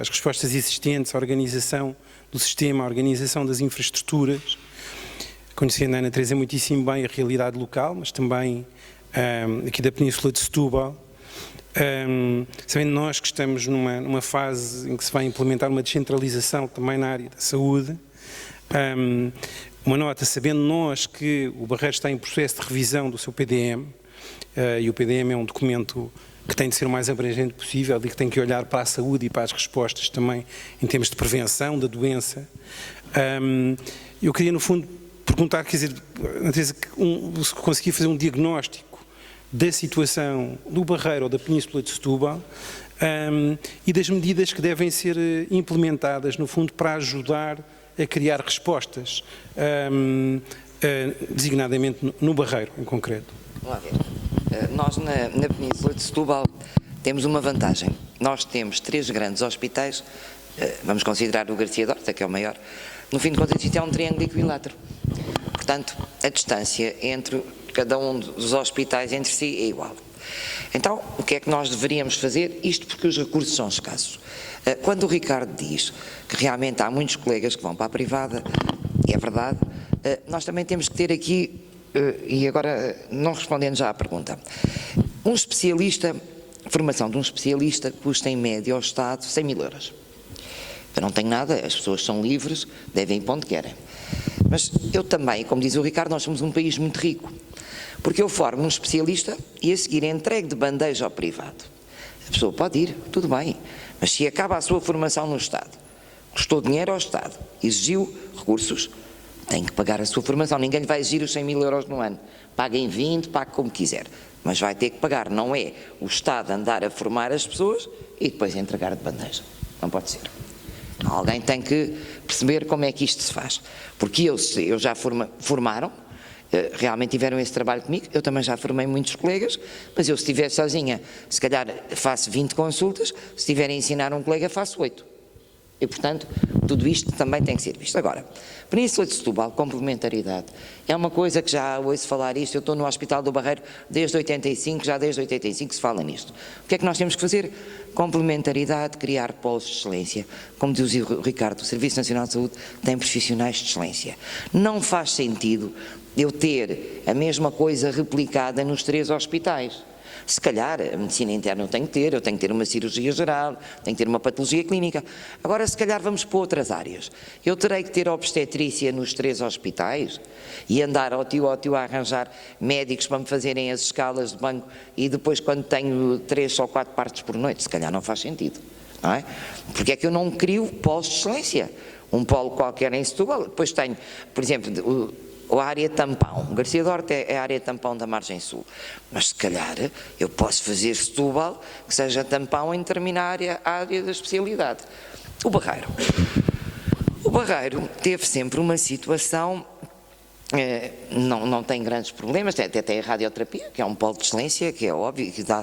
respostas existentes, à organização do sistema, à organização das infraestruturas, conhecendo a Ana Teresa muitíssimo bem a realidade local, mas também aqui da Península de Setúbal, sabendo nós que estamos numa fase em que se vai implementar uma descentralização também na área da saúde, uma nota, sabendo nós que o Barreiro está em processo de revisão do seu PDM, e o PDM é um documento que tem de ser o mais abrangente possível e que tem que olhar para a saúde e para as respostas também em termos de prevenção da doença. Eu queria, no fundo, perguntar, quer dizer, se conseguia fazer um diagnóstico da situação do Barreiro ou da Península de Setúbal e das medidas que devem ser implementadas, no fundo, para ajudar a criar respostas, designadamente no Barreiro, em concreto. Vamos lá ver. Nós, na Península de Setúbal, temos uma vantagem. Nós temos 3 grandes hospitais, vamos considerar o Garcia Dorta, que é o maior. No fim de contas, isto é um triângulo equilátero. Portanto, a distância entre cada um dos hospitais entre si é igual. Então, o que é que nós deveríamos fazer? Isto porque os recursos são escassos. Quando o Ricardo diz que realmente há muitos colegas que vão para a privada, e é verdade, nós também temos que ter aqui, e agora não respondendo já à pergunta, a formação de um especialista custa em média ao Estado 100 mil euros. Eu não tenho nada, as pessoas são livres, devem ir para onde querem. Mas eu também, como diz o Ricardo, nós somos um país muito rico, porque eu formo um especialista e a seguir entregue de bandeja ao privado. A pessoa pode ir, tudo bem, mas se acaba a sua formação no Estado, custou dinheiro ao Estado, exigiu recursos, tem que pagar a sua formação. Ninguém lhe vai exigir os 100 mil euros no ano. Pague em 20, pague como quiser, mas vai ter que pagar. Não é o Estado andar a formar as pessoas e depois entregar de bandeja. Não pode ser. Alguém tem que perceber como é que isto se faz. Porque eu já formaram, realmente tiveram esse trabalho comigo, eu também já formei muitos colegas, mas eu se estiver sozinha, se calhar faço 20 consultas, se estiver a ensinar um colega faço 8. E, portanto, tudo isto também tem que ser visto. Agora, Península de Setúbal, complementaridade, é uma coisa que já ouço falar isto, eu estou no Hospital do Barreiro desde 85, já desde 85 se fala nisto. O que é que nós temos que fazer? Complementaridade, criar polos de excelência. Como diz o Ricardo, o Serviço Nacional de Saúde tem profissionais de excelência. Não faz sentido eu ter a mesma coisa replicada nos 3 hospitais. Se calhar a medicina interna eu tenho que ter uma cirurgia geral, tenho que ter uma patologia clínica. Agora, se calhar vamos para outras áreas. Eu terei que ter obstetrícia nos 3 hospitais e andar ao tio a arranjar médicos para me fazerem as escalas de banco e depois quando tenho 3 ou 4 partos por noite, se calhar não faz sentido, não é? Porque é que eu não crio polos de excelência? Um polo qualquer em Setúbal, depois tenho, por exemplo, a área tampão, Garcia Dorta é a área tampão da margem sul, mas se calhar eu posso fazer Setúbal que seja tampão em determinada área da especialidade. O Barreiro teve sempre uma situação, não tem grandes problemas, até tem a radioterapia, que é um polo de excelência, que é óbvio, que dá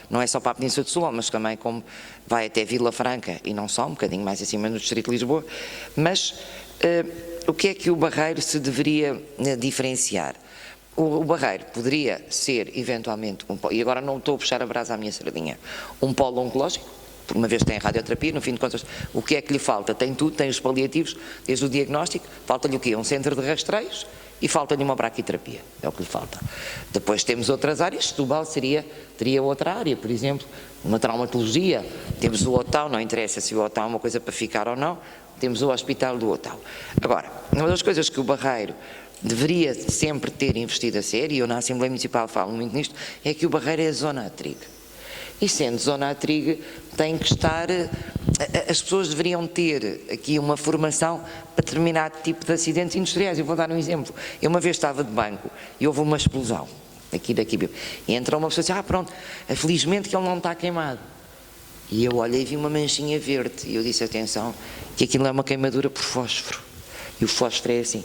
não é só para a Península de Setúbal, mas também como vai até Vila Franca, e não só, um bocadinho mais acima no Distrito de Lisboa, mas o que é que o Barreiro se deveria diferenciar? O Barreiro poderia ser, eventualmente, e agora não estou a puxar a brasa à minha sardinha, um polo oncológico, por uma vez tem a radioterapia, no fim de contas, o que é que lhe falta? Tem tudo, tem os paliativos, desde o diagnóstico, falta-lhe o quê? Um centro de rastreios e falta-lhe uma braquiterapia, é o que lhe falta. Depois temos outras áreas, Setúbal teria outra área, por exemplo, uma traumatologia, temos o Otau, não interessa se o Otau é uma coisa para ficar ou não, temos o Hospital do Otau. Agora, uma das coisas que o Barreiro deveria sempre ter investido a sério, e eu na Assembleia Municipal falo muito nisto, é que o Barreiro é zona a trigo. E sendo zona a trigo, tem que estar, as pessoas deveriam ter aqui uma formação para determinado tipo de acidentes industriais. Eu vou dar um exemplo. Eu uma vez estava de banco e houve uma explosão, daqui, e entrou uma pessoa e disse, pronto, felizmente que ele não está queimado. E eu olhei e vi uma manchinha verde, e eu disse, atenção, que aquilo é uma queimadura por fósforo, e o fósforo é assim,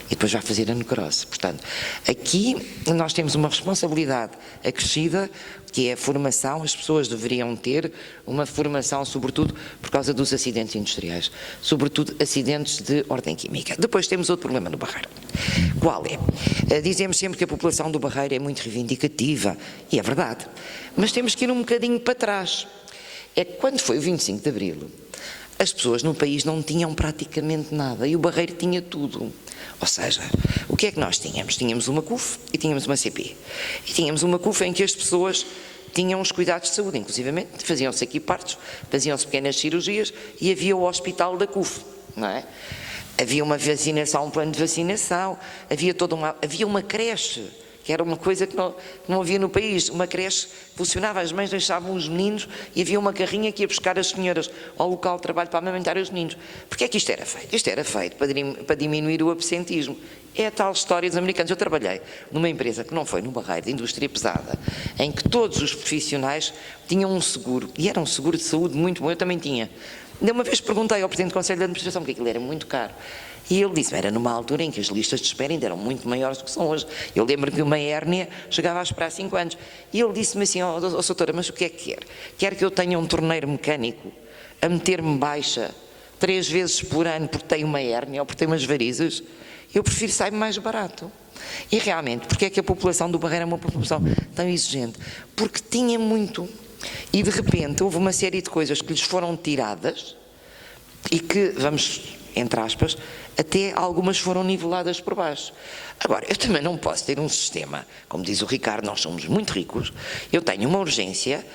e depois vai fazer a necrose. Portanto, aqui nós temos uma responsabilidade acrescida, que é a formação. As pessoas deveriam ter uma formação, sobretudo por causa dos acidentes industriais, sobretudo acidentes de ordem química. Depois temos outro problema no Barreiro. Qual é? Dizemos sempre que a população do Barreiro é muito reivindicativa, e é verdade, mas temos que ir um bocadinho para trás. É que quando foi o 25 de Abril, as pessoas no país não tinham praticamente nada e o Barreiro tinha tudo. Ou seja, o que é que nós tínhamos? Tínhamos uma CUF e tínhamos uma CP. E tínhamos uma CUF em que as pessoas tinham os cuidados de saúde, inclusivamente faziam-se aqui partos, faziam-se pequenas cirurgias e havia o hospital da CUF, não é? Havia uma vacinação, um plano de vacinação, havia uma creche que era uma coisa que não havia no país. Uma creche funcionava, as mães deixavam os meninos e havia uma carrinha que ia buscar as senhoras ao local de trabalho para amamentar os meninos. Porquê é que isto era feito? Isto era feito para diminuir o absentismo. É a tal história dos americanos. Eu trabalhei numa empresa que não foi no Barreiro, de indústria pesada, em que todos os profissionais tinham um seguro, e era um seguro de saúde muito bom, eu também tinha. Ainda uma vez perguntei ao Presidente do Conselho de Administração, porque aquilo era muito caro, e ele disse, era numa altura em que as listas de espera ainda eram muito maiores do que são hoje. Eu lembro que uma hérnia chegava a esperar 5 anos, e ele disse-me assim, doutora, mas o que é que quer? Quer que eu tenha um torneiro mecânico a meter-me baixa 3 vezes por ano porque tenho uma hérnia ou porque tenho umas varizes? Eu prefiro sair mais barato. E realmente, porque é que a população do Barreiro é uma população tão exigente? Porque tinha muito. E de repente houve uma série de coisas que lhes foram tiradas e que, vamos, entre aspas, até algumas foram niveladas por baixo. Agora, eu também não posso ter um sistema, como diz o Ricardo, nós somos muito ricos, eu tenho uma urgência,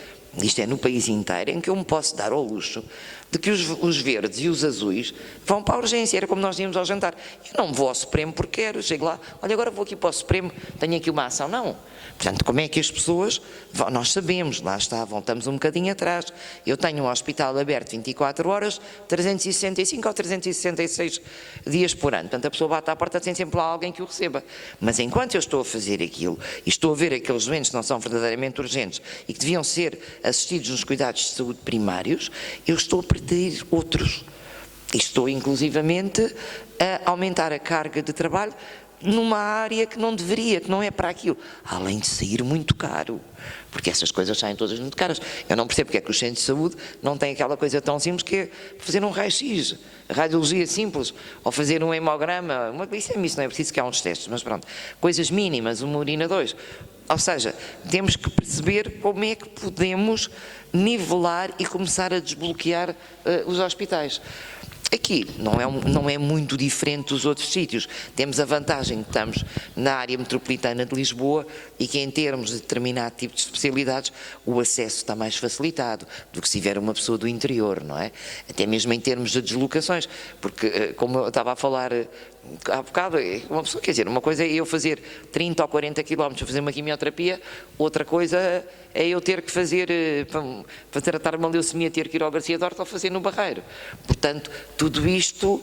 isto é no país inteiro, em que eu me posso dar ao luxo de que os verdes e os azuis vão para a urgência, era como nós íamos ao jantar. Eu não vou ao Supremo porque quero, chego lá, olha, agora vou aqui para o Supremo, tenho aqui uma ação, não. Portanto, como é que as pessoas, nós sabemos, lá está, voltamos um bocadinho atrás, eu tenho um hospital aberto 24 horas, 365 ou 366 dias por ano, portanto a pessoa bate à porta, tem sempre lá alguém que o receba, mas enquanto eu estou a fazer aquilo, e estou a ver aqueles doentes que não são verdadeiramente urgentes e que deviam ser assistidos nos cuidados de saúde primários, eu estou a perder outros, e estou inclusivamente a aumentar a carga de trabalho numa área que não deveria, que não é para aquilo, além de sair muito caro, porque essas coisas saem todas muito caras. Eu não percebo porque é que os centros de saúde não têm aquela coisa tão simples que é fazer um raio-x, radiologia simples, ou fazer um hemograma, isso não é preciso que há uns testes, mas pronto, coisas mínimas, uma urina 2, ou seja, temos que perceber como é que podemos nivelar e começar a desbloquear os hospitais. Aqui não é muito diferente dos outros sítios. Temos a vantagem que estamos na área metropolitana de Lisboa e que em termos de determinado tipo de especialidades o acesso está mais facilitado do que se tiver uma pessoa do interior, não é? Até mesmo em termos de deslocações, porque como eu estava a falar há bocado, uma pessoa, quer dizer, uma coisa é eu fazer 30 ou 40 km para fazer uma quimioterapia, outra coisa é eu ter que fazer, para tratar uma leucemia, ter que ir ao Garcia Dorta ou fazer no Barreiro. Portanto, tudo isto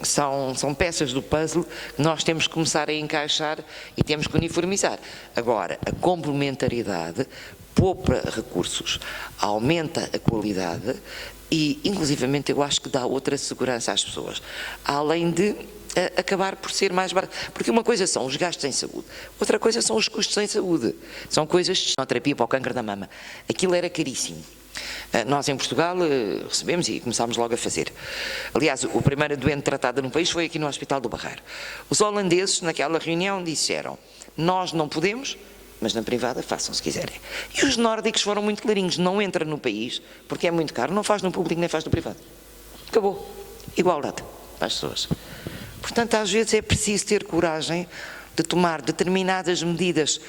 são peças do puzzle que nós temos que começar a encaixar e temos que uniformizar. Agora, a complementaridade poupa recursos, aumenta a qualidade e, inclusivamente, eu acho que dá outra segurança às pessoas, além de acabar por ser mais barato, porque uma coisa são os gastos em saúde, outra coisa são os custos em saúde, são coisas de terapia para o câncer da mama, aquilo era caríssimo. Nós em Portugal recebemos e começámos logo a fazer. Aliás, o primeiro doente tratado no país foi aqui no Hospital do Barreiro. Os holandeses, naquela reunião, disseram, nós não podemos, mas na privada façam se quiserem. E os nórdicos foram muito clarinhos, não entra no país, porque é muito caro, não faz no público nem faz no privado. Acabou. Igualdade para as pessoas. Portanto, às vezes é preciso ter coragem de tomar determinadas medidas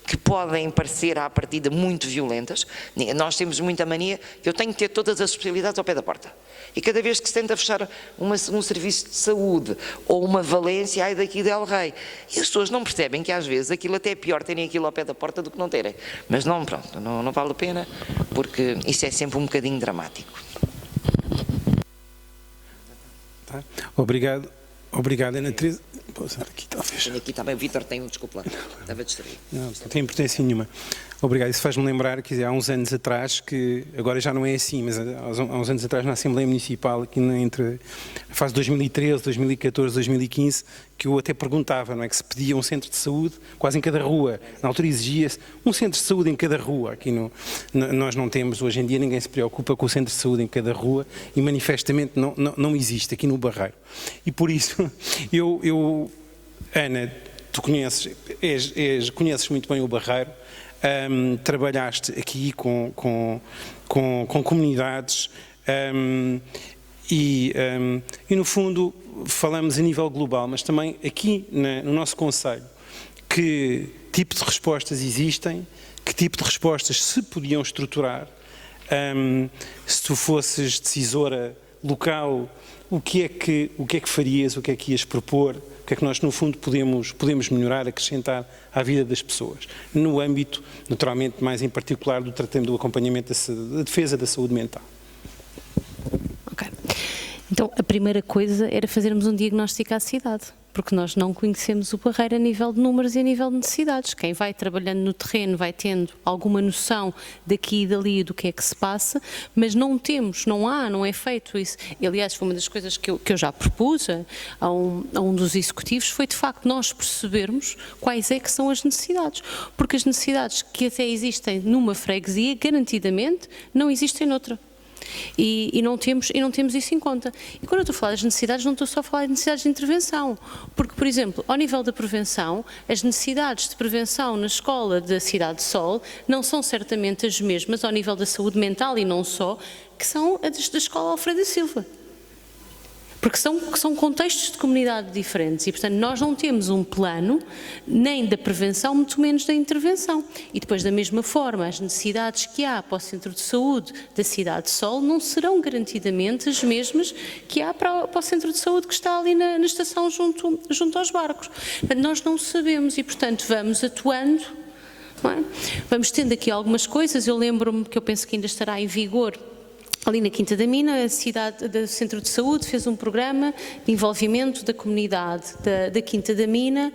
que podem parecer à partida muito violentas. Nós temos muita mania, eu tenho que ter todas as especialidades ao pé da porta. E cada vez que se tenta fechar um serviço de saúde ou uma valência, ai daqui del Rei. E as pessoas não percebem que às vezes aquilo até é pior terem aquilo ao pé da porta do que não terem. Mas não, pronto, não vale a pena, porque isso é sempre um bocadinho dramático. Tá. Obrigado, Ana Teresa. Aqui, talvez. Aqui também o Vítor tem um, desculpa lá, estava distraído. Não tem importância nenhuma. Obrigado, isso faz-me lembrar, quer dizer, há uns anos atrás, que agora já não é assim, mas há uns anos atrás na Assembleia Municipal, aqui entre a fase 2013, 2014, 2015, que eu até perguntava, não é, que se pedia um centro de saúde quase em cada rua, na altura exigia-se um centro de saúde em cada rua, aqui nós não temos, hoje em dia ninguém se preocupa com o centro de saúde em cada rua e manifestamente não existe aqui no Barreiro. E por isso, Ana, tu conheces muito bem o Barreiro, trabalhaste aqui com comunidades e no fundo falamos a nível global, mas também aqui no nosso concelho, que tipo de respostas existem, que tipo de respostas se podiam estruturar, se tu fosses decisora local, o que é que farias, o que é que ias propor, o que é que nós, no fundo, podemos melhorar, acrescentar à vida das pessoas, no âmbito, naturalmente, mais em particular, do tratamento, do acompanhamento da defesa da saúde mental. Ok. Então, a primeira coisa era fazermos um diagnóstico à cidade, porque nós não conhecemos o Barreiro a nível de números e a nível de necessidades. Quem vai trabalhando no terreno vai tendo alguma noção daqui e dali do que é que se passa, mas não é feito isso. E, aliás, foi uma das coisas que eu já propus a um dos executivos, foi de facto nós percebermos quais é que são as necessidades, porque as necessidades que até existem numa freguesia, garantidamente, não existem noutra. E não temos isso em conta. E quando eu estou a falar das necessidades, não estou só a falar de necessidades de intervenção, porque, por exemplo, ao nível da prevenção, as necessidades de prevenção na escola da Cidade de Sol não são certamente as mesmas ao nível da saúde mental e não só, que são as da Escola Alfredo da Silva. Porque são contextos de comunidade diferentes e, portanto, nós não temos um plano nem da prevenção, muito menos da intervenção. E depois, da mesma forma, as necessidades que há para o Centro de Saúde da Cidade de Sol não serão garantidamente as mesmas que há para o Centro de Saúde que está ali na estação junto aos barcos. Portanto, nós não sabemos e, portanto, vamos atuando, não é? Vamos tendo aqui algumas coisas. Eu lembro-me que eu penso que ainda estará em vigor. Ali na Quinta da Mina, a cidade do Centro de Saúde fez um programa de envolvimento da comunidade da Quinta da Mina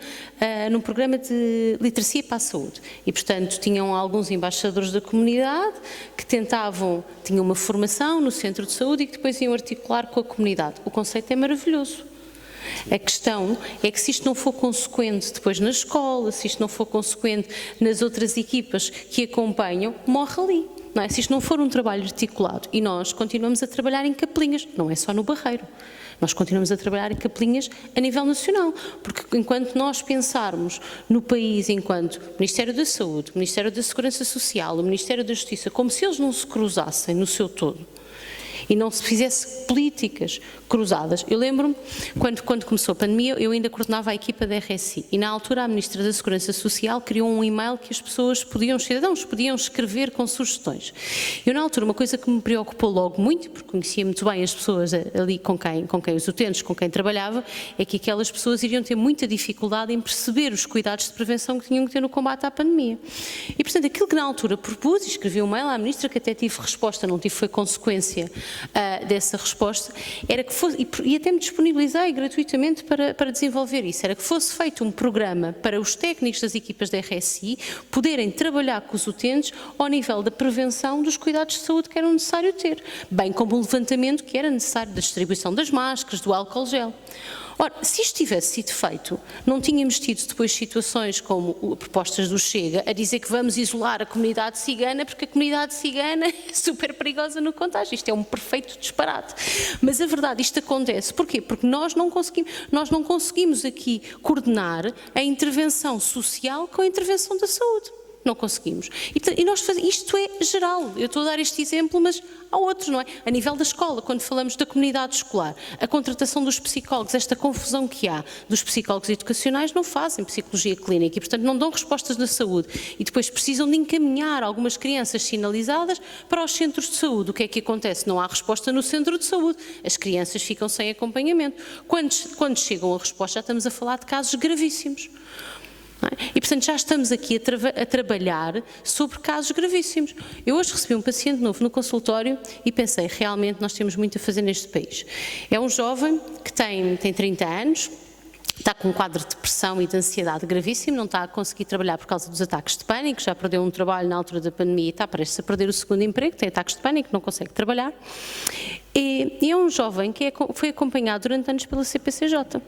num programa de literacia para a saúde. E, portanto, tinham alguns embaixadores da comunidade que tinham uma formação no Centro de Saúde e que depois iam articular com a comunidade. O conceito é maravilhoso. A questão é que se isto não for consequente depois na escola, se isto não for consequente nas outras equipas que acompanham, morre ali. Não é? Se isto não for um trabalho articulado, e nós continuamos a trabalhar em capelinhas, não é só no Barreiro, nós continuamos a trabalhar em capelinhas a nível nacional, porque enquanto nós pensarmos no país enquanto Ministério da Saúde, Ministério da Segurança Social, o Ministério da Justiça, como se eles não se cruzassem no seu todo, e não se fizesse políticas cruzadas. Eu lembro-me, quando começou a pandemia, eu ainda coordenava a equipa da RSI e na altura a Ministra da Segurança Social criou um e-mail que as pessoas os cidadãos podiam escrever com sugestões. Eu na altura, uma coisa que me preocupou logo muito, porque conhecia muito bem as pessoas ali com quem os utentes, com quem trabalhava, é que aquelas pessoas iriam ter muita dificuldade em perceber os cuidados de prevenção que tinham que ter no combate à pandemia. E portanto, aquilo que na altura propus, e escrevi um e-mail à Ministra, que até tive resposta, não tive, foi consequência dessa resposta, era que fosse, e até me disponibilizei gratuitamente para desenvolver isso, era que fosse feito um programa para os técnicos das equipas da RSI poderem trabalhar com os utentes ao nível da prevenção dos cuidados de saúde que eram necessário ter, bem como o levantamento que era necessário da distribuição das máscaras, do álcool gel. Ora, se isto tivesse sido feito, não tínhamos tido depois situações como propostas do Chega a dizer que vamos isolar a comunidade cigana porque a comunidade cigana é super perigosa no contágio. Isto é um perfeito disparate. Mas a verdade, isto acontece. Porquê? Porque nós não conseguimos aqui coordenar a intervenção social com a intervenção da saúde. Não conseguimos. E nós fazemos, isto é geral, eu estou a dar este exemplo, mas há outros, não é? A nível da escola, quando falamos da comunidade escolar, a contratação dos psicólogos, esta confusão que há dos psicólogos educacionais, não fazem psicologia clínica e, portanto, não dão respostas na saúde e depois precisam de encaminhar algumas crianças sinalizadas para os centros de saúde. O que é que acontece? Não há resposta no centro de saúde, as crianças ficam sem acompanhamento. Quando chegam a resposta, já estamos a falar de casos gravíssimos. E, portanto, já estamos aqui a trabalhar sobre casos gravíssimos. Eu hoje recebi um paciente novo no consultório e pensei, realmente nós temos muito a fazer neste país. É um jovem que tem 30 anos, está com um quadro de depressão e de ansiedade gravíssimo, não está a conseguir trabalhar por causa dos ataques de pânico, já perdeu um trabalho na altura da pandemia e está prestes a perder o segundo emprego, tem ataques de pânico, não consegue trabalhar. E é um jovem que foi acompanhado durante anos pela CPCJ.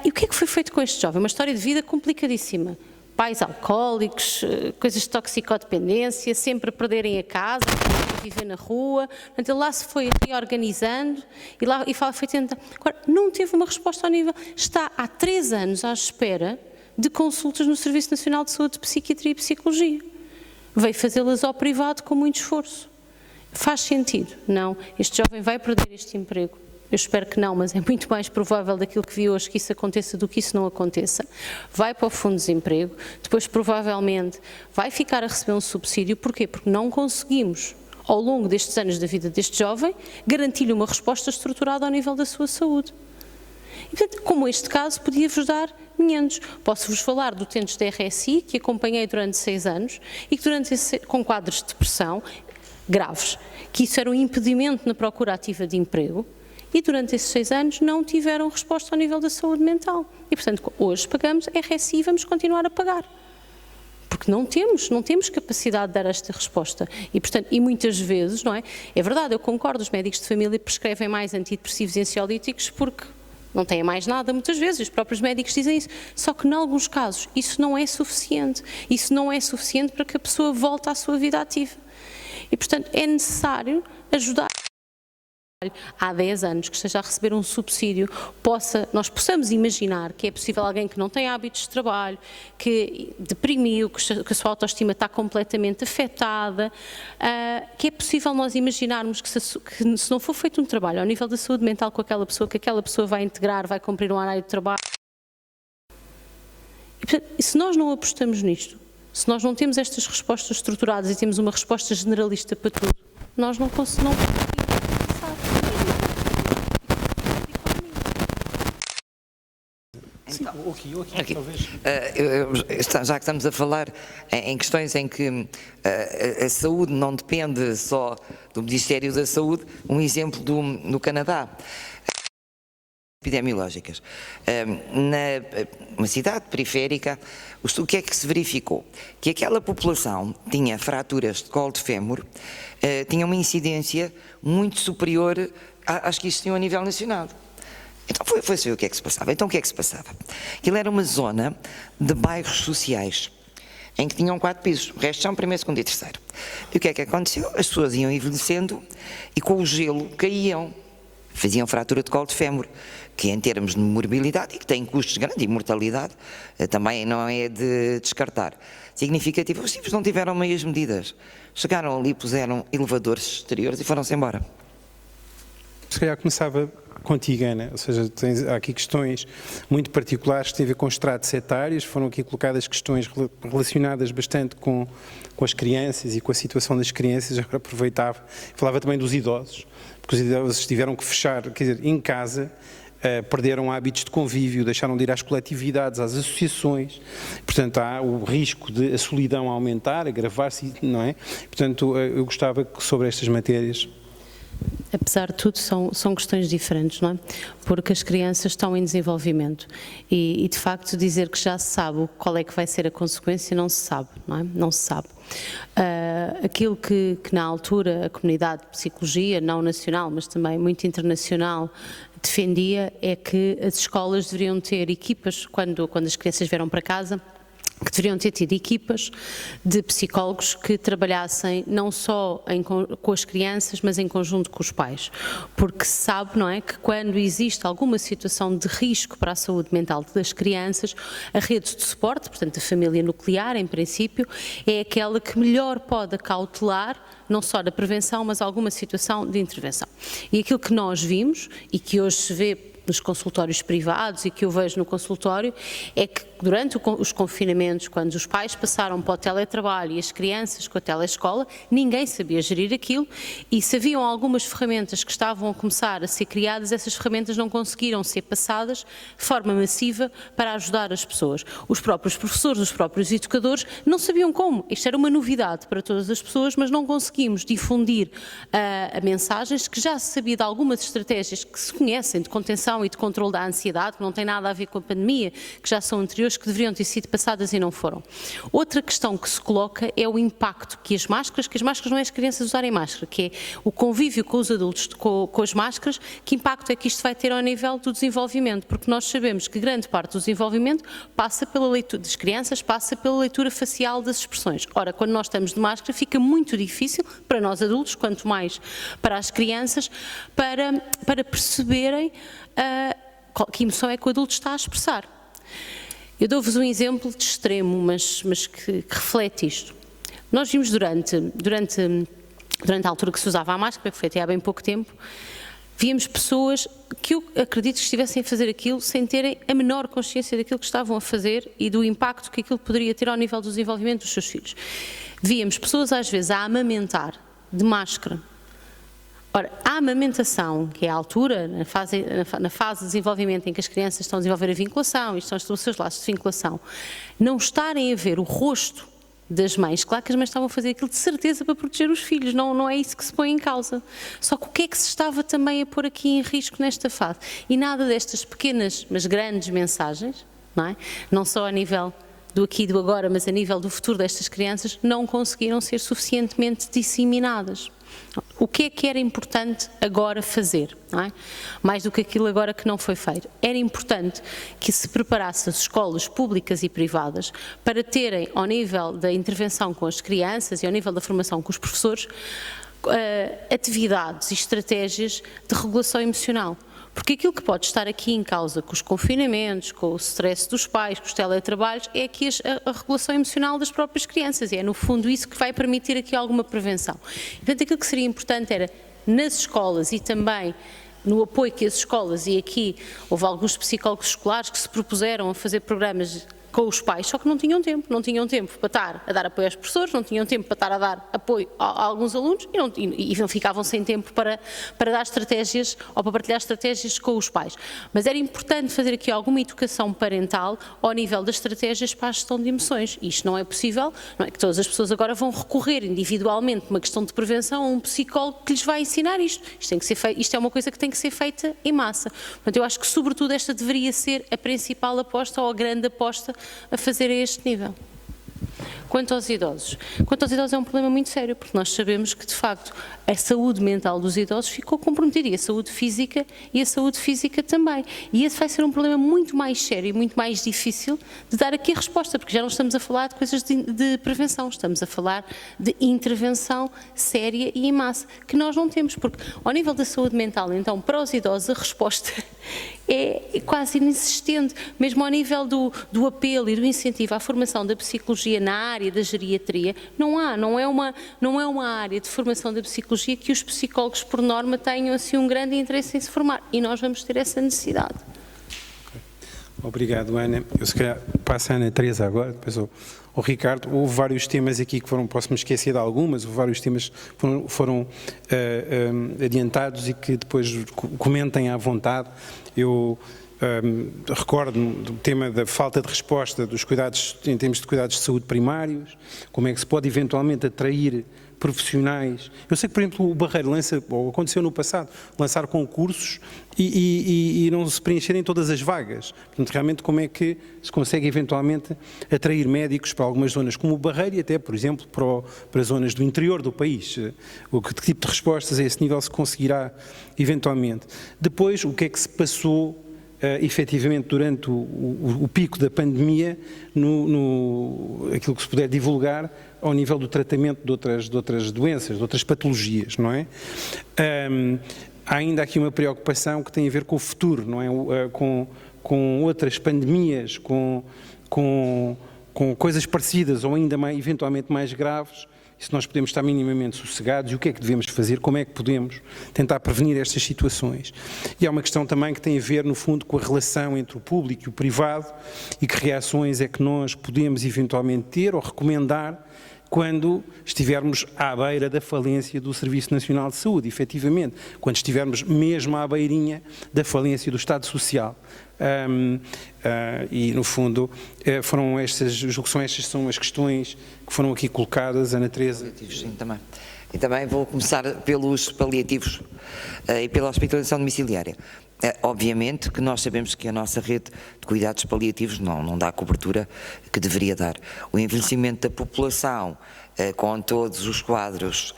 E o que é que foi feito com este jovem? Uma história de vida complicadíssima. Pais alcoólicos, coisas de toxicodependência, sempre a perderem a casa, a viver na rua. Portanto, ele lá se foi reorganizando e foi tentando. Agora, não teve uma resposta ao nível. Está há 3 anos à espera de consultas no Serviço Nacional de Saúde de Psiquiatria e Psicologia. Veio fazê-las ao privado com muito esforço. Faz sentido? Não. Este jovem vai perder este emprego. Eu espero que não, mas é muito mais provável daquilo que vi hoje que isso aconteça do que isso não aconteça. Vai para o Fundo de Desemprego, depois provavelmente vai ficar a receber um subsídio. Porquê? Porque não conseguimos ao longo destes anos da vida deste jovem, garantir-lhe uma resposta estruturada ao nível da sua saúde. E, portanto, como este caso, podia-vos dar menos. Posso-vos falar do utentes da RSI, que acompanhei durante 6 anos, e que com quadros de depressão graves, que isso era um impedimento na procura ativa de emprego, e durante esses 6 anos não tiveram resposta ao nível da saúde mental. E, portanto, hoje pagamos RSI e vamos continuar a pagar. Porque não temos capacidade de dar esta resposta. E, portanto, e muitas vezes, não é? É verdade, eu concordo, os médicos de família prescrevem mais antidepressivos e ansiolíticos porque não têm mais nada, muitas vezes, os próprios médicos dizem isso. Só que, em alguns casos, isso não é suficiente. Isso não é suficiente para que a pessoa volte à sua vida ativa. E, portanto, é necessário ajudar. Há 10 anos que esteja a receber um subsídio, nós possamos imaginar que é possível alguém que não tem hábitos de trabalho, que deprimiu, que a sua autoestima está completamente afetada, que é possível nós imaginarmos que se não for feito um trabalho ao nível da saúde mental com aquela pessoa, que aquela pessoa vai integrar, vai cumprir um horário de trabalho. E, portanto, se nós não apostamos nisto, se nós não temos estas respostas estruturadas e temos uma resposta generalista para tudo, nós não conseguimos avançar. Sim, aqui, talvez. Já que estamos a falar em questões em que a saúde não depende só do Ministério da Saúde, um exemplo no Canadá. Epidemiológicas. Numa cidade periférica, o que é que se verificou? Que aquela população tinha fraturas de colo de fémur, tinha uma incidência muito superior às que existiam a nível nacional. Então foi saber o que é que se passava. Então o que é que se passava? Aquilo era uma zona de bairros sociais, em que tinham 4 pisos, o resto são primeiro, segundo e terceiro. E o que é que aconteceu? As pessoas iam envelhecendo e com o gelo caíam, faziam fratura de colo de fémur, que em termos de morbilidade e que tem custos grandes e mortalidade, também não é de descartar. Significativo, os tipos não tiveram meias medidas. Chegaram ali, puseram elevadores exteriores e foram-se embora. Se calhar começava contigo, Ana, ou seja, há aqui questões muito particulares que têm a ver com estratos etários, foram aqui colocadas questões relacionadas bastante com as crianças e com a situação das crianças, agora aproveitava, falava também dos idosos, porque os idosos tiveram que fechar, quer dizer, em casa, perderam hábitos de convívio, deixaram de ir às coletividades, às associações, portanto há o risco de a solidão aumentar, agravar-se, não é? Portanto, eu gostava que sobre estas matérias... Apesar de tudo, são questões diferentes, não é? Porque as crianças estão em desenvolvimento e de facto dizer que já se sabe qual é que vai ser a consequência não se sabe, não é? Não se sabe. Aquilo que na altura a comunidade de psicologia, não nacional, mas também muito internacional, defendia é que as escolas deveriam ter equipas, quando as crianças vieram para casa, que deveriam ter tido equipas de psicólogos que trabalhassem não só com as crianças, mas em conjunto com os pais. Porque se sabe, não é, que quando existe alguma situação de risco para a saúde mental das crianças, a rede de suporte, portanto a família nuclear, em princípio, é aquela que melhor pode acautelar não só da prevenção, mas alguma situação de intervenção. E aquilo que nós vimos, e que hoje se vê nos consultórios privados e que eu vejo no consultório, é que durante os confinamentos, quando os pais passaram para o teletrabalho e as crianças com a telescola, ninguém sabia gerir aquilo e se haviam algumas ferramentas que estavam a começar a ser criadas, essas ferramentas não conseguiram ser passadas de forma massiva para ajudar as pessoas. Os próprios professores, os próprios educadores não sabiam como. Isto era uma novidade para todas as pessoas, mas não conseguimos difundir a mensagens que já se sabia de algumas estratégias que se conhecem de contenção e de controle da ansiedade, que não tem nada a ver com a pandemia, que já são anteriores, que deveriam ter sido passadas e não foram. Outra questão que se coloca é o impacto que as máscaras não é as crianças usarem máscara, que é o convívio com os adultos com as máscaras, que impacto é que isto vai ter ao nível do desenvolvimento, porque nós sabemos que grande parte do desenvolvimento passa pela leitura das crianças, passa pela leitura facial das expressões. Ora, quando nós estamos de máscara, fica muito difícil para nós adultos, quanto mais para as crianças, para perceberem que emoção é que o adulto está a expressar. Eu dou-vos um exemplo de extremo, mas que reflete isto. Nós vimos durante a altura que se usava a máscara, que foi até há bem pouco tempo, víamos pessoas que eu acredito que estivessem a fazer aquilo sem terem a menor consciência daquilo que estavam a fazer e do impacto que aquilo poderia ter ao nível do desenvolvimento dos seus filhos. Víamos pessoas às vezes a amamentar de máscara. Ora, a amamentação, que é a altura, na fase de desenvolvimento em que as crianças estão a desenvolver a vinculação e estão a estabelecer os laços de vinculação, não estarem a ver o rosto das mães, claro que as mães estavam a fazer aquilo de certeza para proteger os filhos, não é isso que se põe em causa. Só que o que é que se estava também a pôr aqui em risco nesta fase? E nada destas pequenas, mas grandes mensagens, não é? Não só a nível do aqui e do agora, mas a nível do futuro destas crianças, não conseguiram ser suficientemente disseminadas. O que é que era importante agora fazer? Não é? Mais do que aquilo agora que não foi feito. Era importante que se preparasse as escolas públicas e privadas para terem, ao nível da intervenção com as crianças e ao nível da formação com os professores, atividades e estratégias de regulação emocional. Porque aquilo que pode estar aqui em causa com os confinamentos, com o stress dos pais, com os teletrabalhos, é aqui a regulação emocional das próprias crianças e é no fundo isso que vai permitir aqui alguma prevenção. E, portanto, aquilo que seria importante era nas escolas e também no apoio que as escolas, e aqui houve alguns psicólogos escolares que se propuseram a fazer programas com os pais, só que não tinham tempo para estar a dar apoio aos professores, não tinham tempo para estar a dar apoio a alguns alunos e não ficavam sem tempo para dar estratégias ou para partilhar estratégias com os pais. Mas era importante fazer aqui alguma educação parental ao nível das estratégias para a gestão de emoções. E isto não é possível, não é que todas as pessoas agora vão recorrer individualmente uma questão de prevenção a um psicólogo que lhes vai ensinar isto. Isto é uma coisa que tem que ser feita em massa. Portanto, eu acho que sobretudo esta deveria ser a principal aposta ou a grande aposta a fazer a este nível. Quanto aos idosos é um problema muito sério, porque nós sabemos que, de facto, a saúde mental dos idosos ficou comprometida, e a saúde física também. E esse vai ser um problema muito mais sério e muito mais difícil de dar aqui a resposta, porque já não estamos a falar de coisas de prevenção, estamos a falar de intervenção séria e em massa, que nós não temos, porque ao nível da saúde mental, então, para os idosos, a resposta é quase inexistente, mesmo ao nível do apelo e do incentivo à formação da psicologia na área da geriatria, não é uma área de formação da psicologia que os psicólogos, por norma, tenham assim um grande interesse em se formar, e nós vamos ter essa necessidade. Obrigado, Ana. Eu se calhar passo a Ana Teresa agora, depois o Ricardo. Houve vários temas aqui que posso-me esquecer de algumas, houve vários temas que foram adiantados e que depois comentem à vontade. Eu recordo-me do tema da falta de resposta dos cuidados, em termos de cuidados de saúde primários, como é que se pode eventualmente atrair profissionais. Eu sei que, por exemplo, o Barreiro lança, ou aconteceu no passado, lançar concursos e não se preencherem todas as vagas. Portanto, realmente, como é que se consegue eventualmente atrair médicos para algumas zonas como o Barreiro e até, por exemplo, para zonas do interior do país? Que tipo de respostas a esse nível se conseguirá eventualmente? Depois, o que é que se passou efetivamente durante o pico da pandemia, aquilo que se puder divulgar ao nível do tratamento de outras doenças, de outras patologias, não é? Há ainda aqui uma preocupação que tem a ver com o futuro, não é? Com outras pandemias, com coisas parecidas ou ainda mais, eventualmente mais graves, se nós podemos estar minimamente sossegados e o que é que devemos fazer, como é que podemos tentar prevenir estas situações. E há uma questão também que tem a ver, no fundo, com a relação entre o público e o privado e que reações é que nós podemos eventualmente ter ou recomendar quando estivermos à beira da falência do Serviço Nacional de Saúde, efetivamente, quando estivermos mesmo à beirinha da falência do Estado Social. E, no fundo, estas são as questões que foram aqui coladas, Ana Teresa. Sim, também. E também vou começar pelos paliativos e pela hospitalização domiciliária. Obviamente que nós sabemos que a nossa rede de cuidados paliativos não dá a cobertura que deveria dar. O envelhecimento da população, com todos os quadros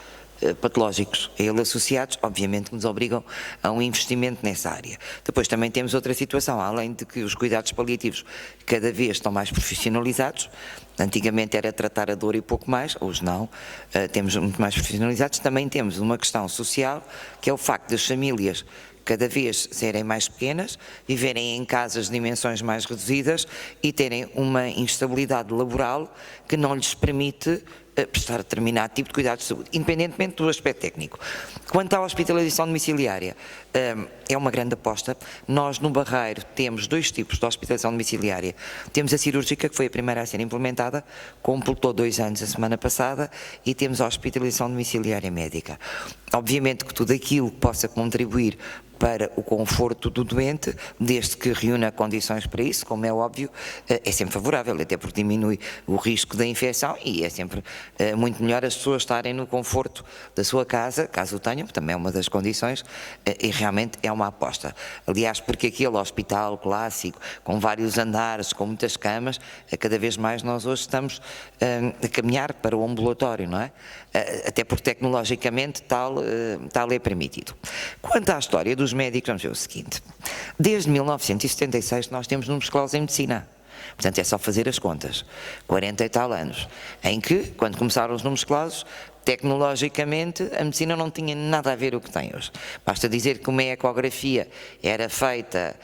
patológicos a ele associados, obviamente que nos obrigam a um investimento nessa área. Depois também temos outra situação, além de que os cuidados paliativos cada vez estão mais profissionalizados. Antigamente era tratar a dor e pouco mais, hoje não, temos muito mais profissionalizados. Também temos uma questão social, que é o facto das famílias cada vez serem mais pequenas, viverem em casas de dimensões mais reduzidas e terem uma instabilidade laboral que não lhes permite prestar determinado tipo de cuidados de saúde, independentemente do aspecto técnico. Quanto à hospitalização domiciliária, é uma grande aposta. Nós no Barreiro temos 2 tipos de hospitalização domiciliária. Temos a cirúrgica, que foi a primeira a ser implementada, completou 2 anos a semana passada, e temos a hospitalização domiciliária médica. Obviamente que tudo aquilo que possa contribuir para o conforto do doente, desde que reúna condições para isso, como é óbvio, é sempre favorável, até porque diminui o risco da infecção e é sempre muito melhor as pessoas estarem no conforto da sua casa, caso o tenham, também é uma das condições, e realmente é uma aposta. Aliás, porque aquele hospital clássico, com vários andares, com muitas camas, cada vez mais nós hoje estamos a caminhar para o ambulatório, não é? Até porque tecnologicamente tal é permitido. Quanto à história dos médicos, vamos ver o seguinte: desde 1976 nós temos números clausos em medicina. Portanto, é só fazer as contas. 40 e tal anos, em que, quando começaram os números clausos, tecnologicamente a medicina não tinha nada a ver com o que tem hoje. Basta dizer que uma ecografia era feita,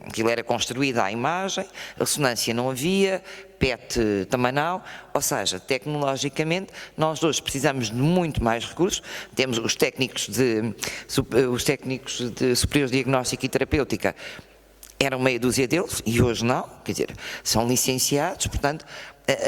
aquilo era construída à imagem, a ressonância não havia, PET também não, ou seja, tecnologicamente nós hoje precisamos de muito mais recursos. Temos os técnicos de superiores de diagnóstico e terapêutica, eram meia dúzia deles e hoje não, quer dizer, são licenciados. Portanto,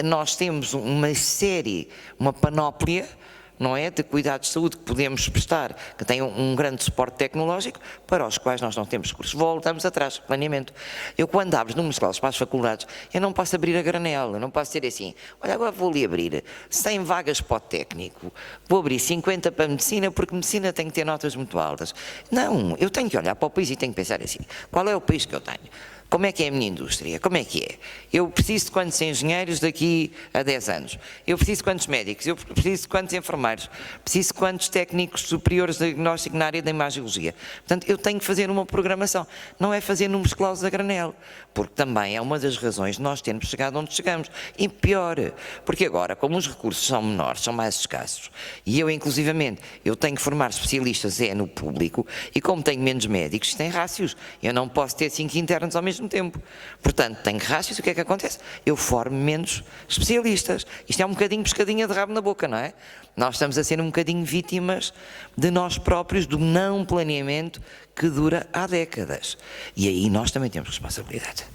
nós temos uma panóplia, não é, de cuidados de saúde que podemos prestar, que tem um grande suporte tecnológico, para os quais nós não temos recursos. Voltamos atrás, planeamento. Eu, quando abro números clausos para as faculdades, eu não posso abrir a granel, eu não posso dizer assim: olha, agora vou ali abrir 100 vagas para o técnico, vou abrir 50 para a medicina, porque medicina tem que ter notas muito altas. Não, eu tenho que olhar para o país e tenho que pensar assim: qual é o país que eu tenho? Como é que é a minha indústria? Como é que é? Eu preciso de quantos engenheiros daqui a 10 anos? Eu preciso de quantos médicos? Eu preciso de quantos enfermeiros? Preciso de quantos técnicos superiores de diagnóstico na área da imagiologia? Portanto, eu tenho que fazer uma programação. Não é fazer números clausos a granel, porque também é uma das razões de nós termos chegado onde chegamos. E pior, porque agora, como os recursos são menores, são mais escassos, e eu, inclusivamente, eu tenho que formar especialistas no público, e como tenho menos médicos, tem rácios. Eu não posso ter 5 internos ao mesmo tempo. Portanto, tenho rácios, o que é que acontece? Eu formo menos especialistas. Isto é um bocadinho pescadinha de rabo na boca, não é? Nós estamos a ser um bocadinho vítimas de nós próprios, do não planeamento que dura há décadas. E aí nós também temos responsabilidade.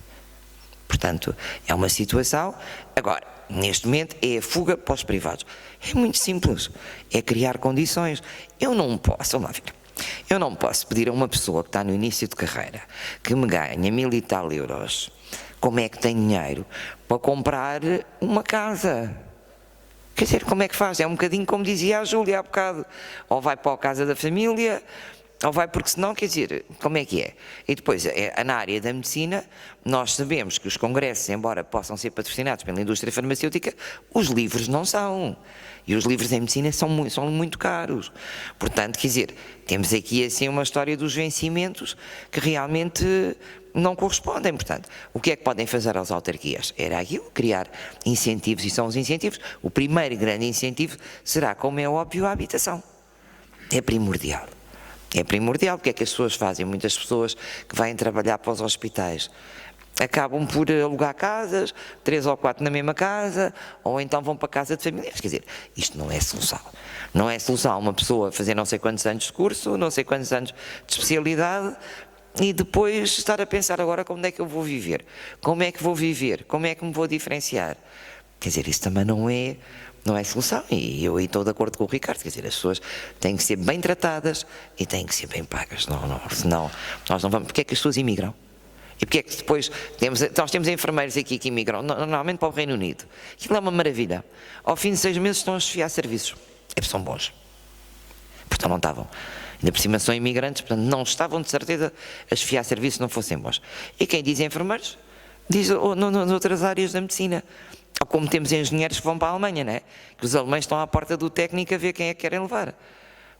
Portanto, é uma situação. Agora, neste momento, é a fuga para os privados. É muito simples. É criar condições. Eu não posso, vamos lá ver. Eu não posso pedir a uma pessoa que está no início de carreira, que me ganha 1000 e tal euros, como é que tem dinheiro para comprar uma casa? Quer dizer, como é que faz? É um bocadinho como dizia a Júlia há bocado: ou vai para a casa da família, ou vai porque senão, quer dizer, como é que é? E depois, na área da medicina, nós sabemos que os congressos, embora possam ser patrocinados pela indústria farmacêutica, os livros não são. E os livros em medicina são muito caros. Portanto, quer dizer, temos aqui assim uma história dos vencimentos que realmente não correspondem. Portanto, o que é que podem fazer as autarquias? Era aquilo, criar incentivos, e são os incentivos. O primeiro grande incentivo será, como é óbvio, a habitação. É primordial. É primordial. Porque é que as pessoas fazem? Muitas pessoas que vêm trabalhar para os hospitais acabam por alugar casas, 3 ou 4 na mesma casa, ou então vão para a casa de familiares. Quer dizer, isto não é solução. Não é solução uma pessoa fazer não sei quantos anos de curso, não sei quantos anos de especialidade, e depois estar a pensar agora como é que eu vou viver. Como é que vou viver? Como é que me vou diferenciar? Quer dizer, isso também não é solução. E eu estou de acordo com o Ricardo. Quer dizer, as pessoas têm que ser bem tratadas e têm que ser bem pagas. Senão nós não vamos. Porque é que as pessoas imigram? E porque é que depois nós temos enfermeiros aqui que imigram, normalmente para o Reino Unido. Aquilo é uma maravilha. Ao fim de 6 meses estão a esfiar serviços. São bons. Portanto, não estavam. Ainda por cima são imigrantes, portanto, não estavam de certeza a esfiar serviços se não fossem bons. E quem diz enfermeiros, diz nas outras áreas da medicina. Ou como temos engenheiros que vão para a Alemanha, não é? Que os alemães estão à porta do técnico a ver quem é que querem levar.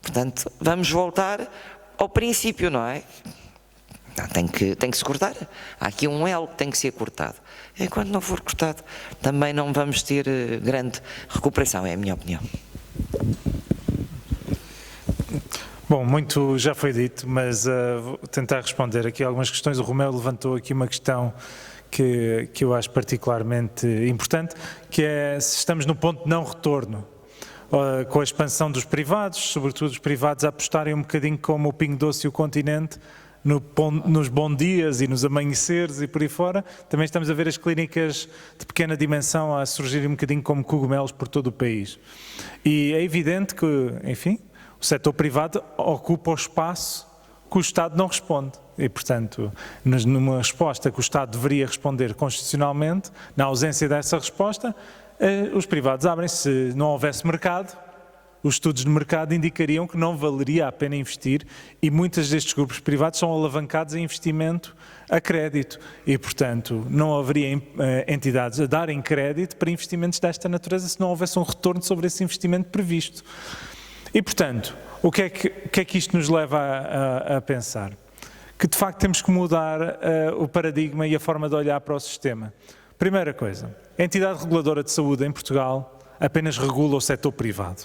Portanto, vamos voltar ao princípio, não é? Tem que se cortar. Há aqui um elo que tem que ser cortado. Enquanto não for cortado, também não vamos ter grande recuperação, é a minha opinião. Bom, muito já foi dito, mas vou tentar responder aqui algumas questões. O Romeu levantou aqui uma questão que eu acho particularmente importante, que é se estamos no ponto de não retorno, com a expansão dos privados, sobretudo os privados a apostarem um bocadinho como o Pingo Doce e o Continente, nos bons dias e nos amanheceres e por aí fora. Também estamos a ver as clínicas de pequena dimensão a surgirem um bocadinho como cogumelos por todo o país. E é evidente que, enfim, o setor privado ocupa o espaço que o Estado não responde. E, portanto, numa resposta que o Estado deveria responder constitucionalmente, na ausência dessa resposta, os privados abrem-se. Se não houvesse mercado, os estudos de mercado indicariam que não valeria a pena investir e muitos destes grupos privados são alavancados em investimento a crédito e, portanto, não haveria entidades a darem crédito para investimentos desta natureza se não houvesse um retorno sobre esse investimento previsto. E, portanto, o que é que isto nos leva a pensar? Que, de facto, temos que mudar o paradigma e a forma de olhar para o sistema. Primeira coisa, a entidade reguladora de saúde em Portugal apenas regula o setor privado.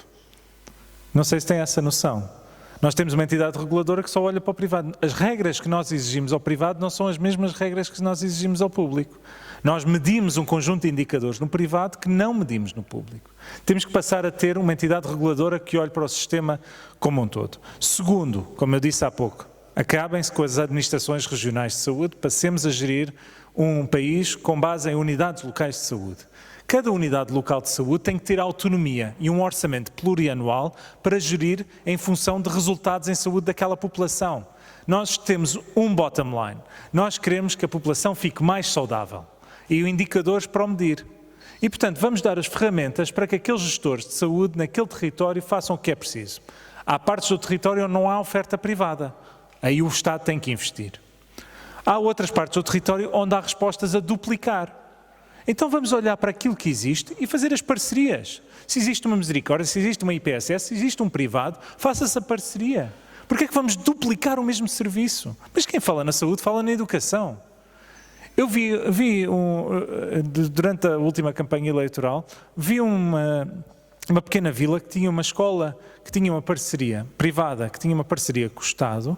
Não sei se tem essa noção. Nós temos uma entidade reguladora que só olha para o privado. As regras que nós exigimos ao privado não são as mesmas regras que nós exigimos ao público. Nós medimos um conjunto de indicadores no privado que não medimos no público. Temos que passar a ter uma entidade reguladora que olhe para o sistema como um todo. Segundo, como eu disse há pouco, acabem-se com as administrações regionais de saúde, passemos a gerir um país com base em unidades locais de saúde. Cada unidade local de saúde tem que ter autonomia e um orçamento plurianual para gerir em função de resultados em saúde daquela população. Nós temos um bottom line. Nós queremos que a população fique mais saudável e indicadores para o medir. E, portanto, vamos dar as ferramentas para que aqueles gestores de saúde naquele território façam o que é preciso. Há partes do território onde não há oferta privada. Aí o Estado tem que investir. Há outras partes do território onde há respostas a duplicar. Então vamos olhar para aquilo que existe e fazer as parcerias. Se existe uma misericórdia, se existe uma IPSS, se existe um privado, faça-se a parceria. Porque é que vamos duplicar o mesmo serviço? Mas quem fala na saúde fala na educação. Eu durante a última campanha eleitoral, vi uma pequena vila que tinha uma escola, que tinha uma parceria privada, que tinha uma parceria com o Estado,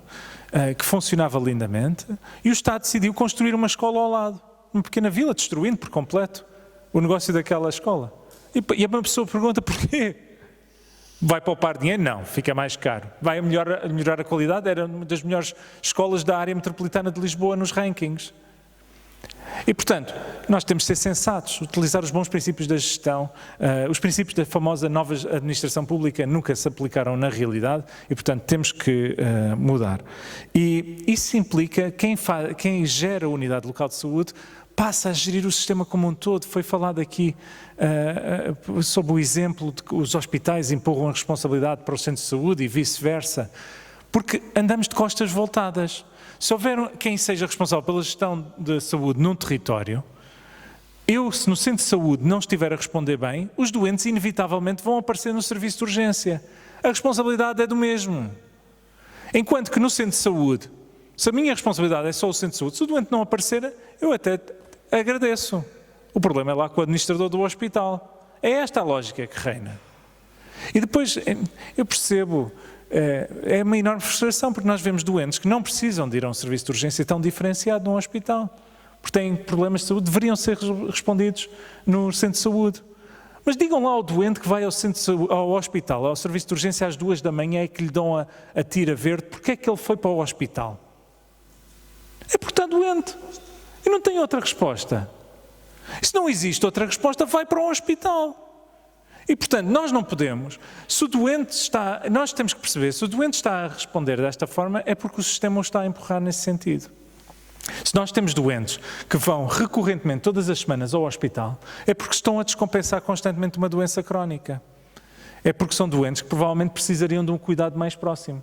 que funcionava lindamente, e o Estado decidiu construir uma escola ao lado. Uma pequena vila, destruindo por completo o negócio daquela escola. E a pessoa pergunta porquê? Vai poupar dinheiro? Não, fica mais caro. Vai melhorar a qualidade? Era uma das melhores escolas da área metropolitana de Lisboa nos rankings. E, portanto, nós temos de ser sensatos, utilizar os bons princípios da gestão. Os princípios da famosa nova administração pública nunca se aplicaram na realidade e, portanto, temos que mudar. E isso implica quem gera a unidade local de saúde passa a gerir o sistema como um todo. Foi falado aqui sobre o exemplo de que os hospitais empurram a responsabilidade para o centro de saúde e vice-versa, porque andamos de costas voltadas. Se houver quem seja responsável pela gestão de saúde num território, se no centro de saúde não estiver a responder bem, os doentes inevitavelmente vão aparecer no serviço de urgência. A responsabilidade é do mesmo. Enquanto que no centro de saúde, se a minha responsabilidade é só o centro de saúde, se o doente não aparecer, eu até agradeço. O problema é lá com o administrador do hospital. É esta a lógica que reina. E depois, eu percebo, é uma enorme frustração, porque nós vemos doentes que não precisam de ir a um serviço de urgência tão diferenciado num hospital, porque têm problemas de saúde, deveriam ser respondidos no centro de saúde. Mas digam lá ao doente que vai ao hospital, ao serviço de urgência às 2 da manhã e que lhe dão a tira verde, porque é que ele foi para o hospital? É porque está doente e não tem outra resposta. Se não existe outra resposta, vai para o hospital. E, portanto, nós não podemos, nós temos que perceber, se o doente está a responder desta forma, é porque o sistema o está a empurrar nesse sentido. Se nós temos doentes que vão recorrentemente, todas as semanas, ao hospital, é porque estão a descompensar constantemente uma doença crónica. É porque são doentes que provavelmente precisariam de um cuidado mais próximo.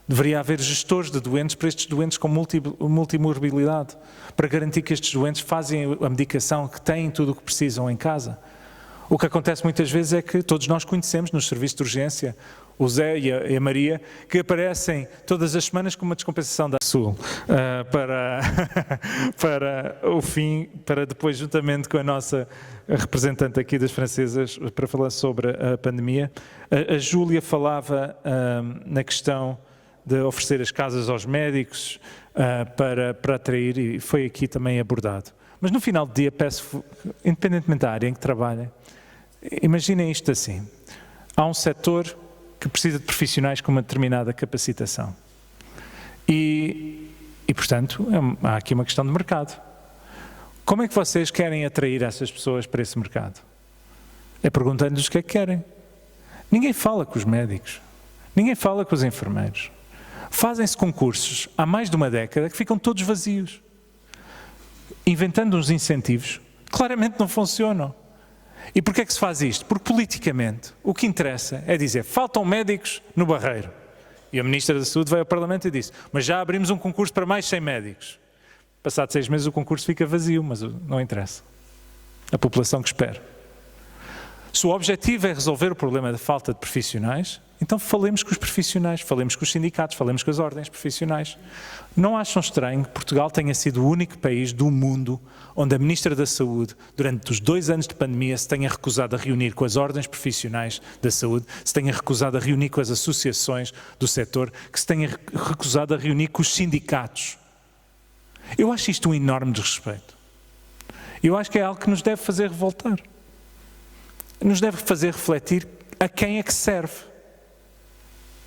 Deveria haver gestores de doentes para estes doentes com multimorbilidade, para garantir que estes doentes fazem a medicação, que têm tudo o que precisam em casa. O que acontece muitas vezes é que todos nós conhecemos nos serviços de urgência, o Zé e a Maria, que aparecem todas as semanas com uma descompensação da Sul para o fim, para depois, juntamente com a nossa representante aqui das francesas, para falar sobre a pandemia. A Júlia falava na questão de oferecer as casas aos médicos para atrair, e foi aqui também abordado. Mas no final do dia, peço, independentemente da área em que trabalhem, imaginem isto assim. Há um setor que precisa de profissionais com uma determinada capacitação. E portanto, há aqui uma questão de mercado. Como é que vocês querem atrair essas pessoas para esse mercado? É perguntando-lhes o que é que querem. Ninguém fala com os médicos. Ninguém fala com os enfermeiros. Fazem-se concursos há mais de uma década que ficam todos vazios. Inventando uns incentivos, claramente não funcionam. E porquê é que se faz isto? Porque politicamente o que interessa é dizer, faltam médicos no Barreiro. E a Ministra da Saúde veio ao Parlamento e disse, mas já abrimos um concurso para mais 100 médicos. Passados 6 meses o concurso fica vazio, mas não interessa. A população que espera. Se o objetivo é resolver o problema da falta de profissionais, então falemos com os profissionais, falemos com os sindicatos, falemos com as ordens profissionais. Não acham estranho que Portugal tenha sido o único país do mundo onde a Ministra da Saúde, durante os 2 anos de pandemia, se tenha recusado a reunir com as ordens profissionais da saúde, se tenha recusado a reunir com as associações do setor, que se tenha recusado a reunir com os sindicatos? Eu acho isto um enorme desrespeito. Eu acho que é algo que nos deve fazer revoltar. Nos deve fazer refletir a quem é que serve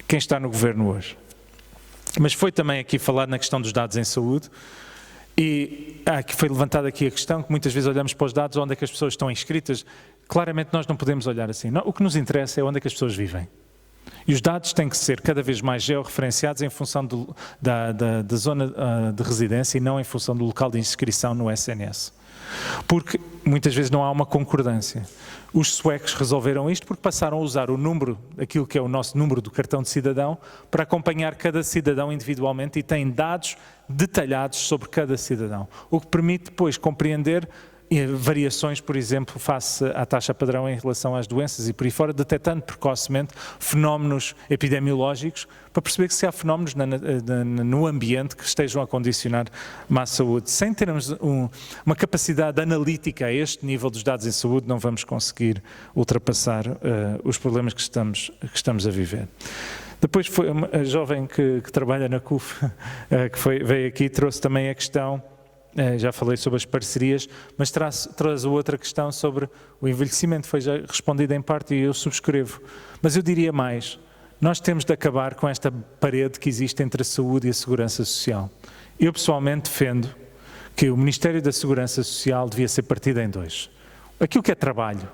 quem está no governo hoje. Mas foi também aqui falado na questão dos dados em saúde e que foi levantada aqui a questão que muitas vezes olhamos para os dados onde é que as pessoas estão inscritas. Claramente nós não podemos olhar assim. Não, o que nos interessa é onde é que as pessoas vivem. E os dados têm que ser cada vez mais georreferenciados em função da zona de residência e não em função do local de inscrição no SNS. Porque muitas vezes não há uma concordância. Os suecos resolveram isto porque passaram a usar o número, aquilo que é o nosso número do cartão de cidadão, para acompanhar cada cidadão individualmente e têm dados detalhados sobre cada cidadão. O que permite depois compreender variações, por exemplo, face à taxa padrão em relação às doenças e por aí fora, detectando precocemente fenómenos epidemiológicos para perceber que se há fenómenos no ambiente que estejam a condicionar má saúde. Sem termos uma capacidade analítica a este nível dos dados em saúde, não vamos conseguir ultrapassar os problemas que estamos a viver. Depois foi a jovem que trabalha na CUF, que veio aqui, trouxe também a questão. Já falei sobre as parcerias, mas traz outra questão sobre o envelhecimento, foi já respondido em parte e eu subscrevo. Mas eu diria mais, nós temos de acabar com esta parede que existe entre a saúde e a segurança social. Eu pessoalmente defendo que o Ministério da Segurança Social devia ser partido em 2. Aquilo que é trabalho,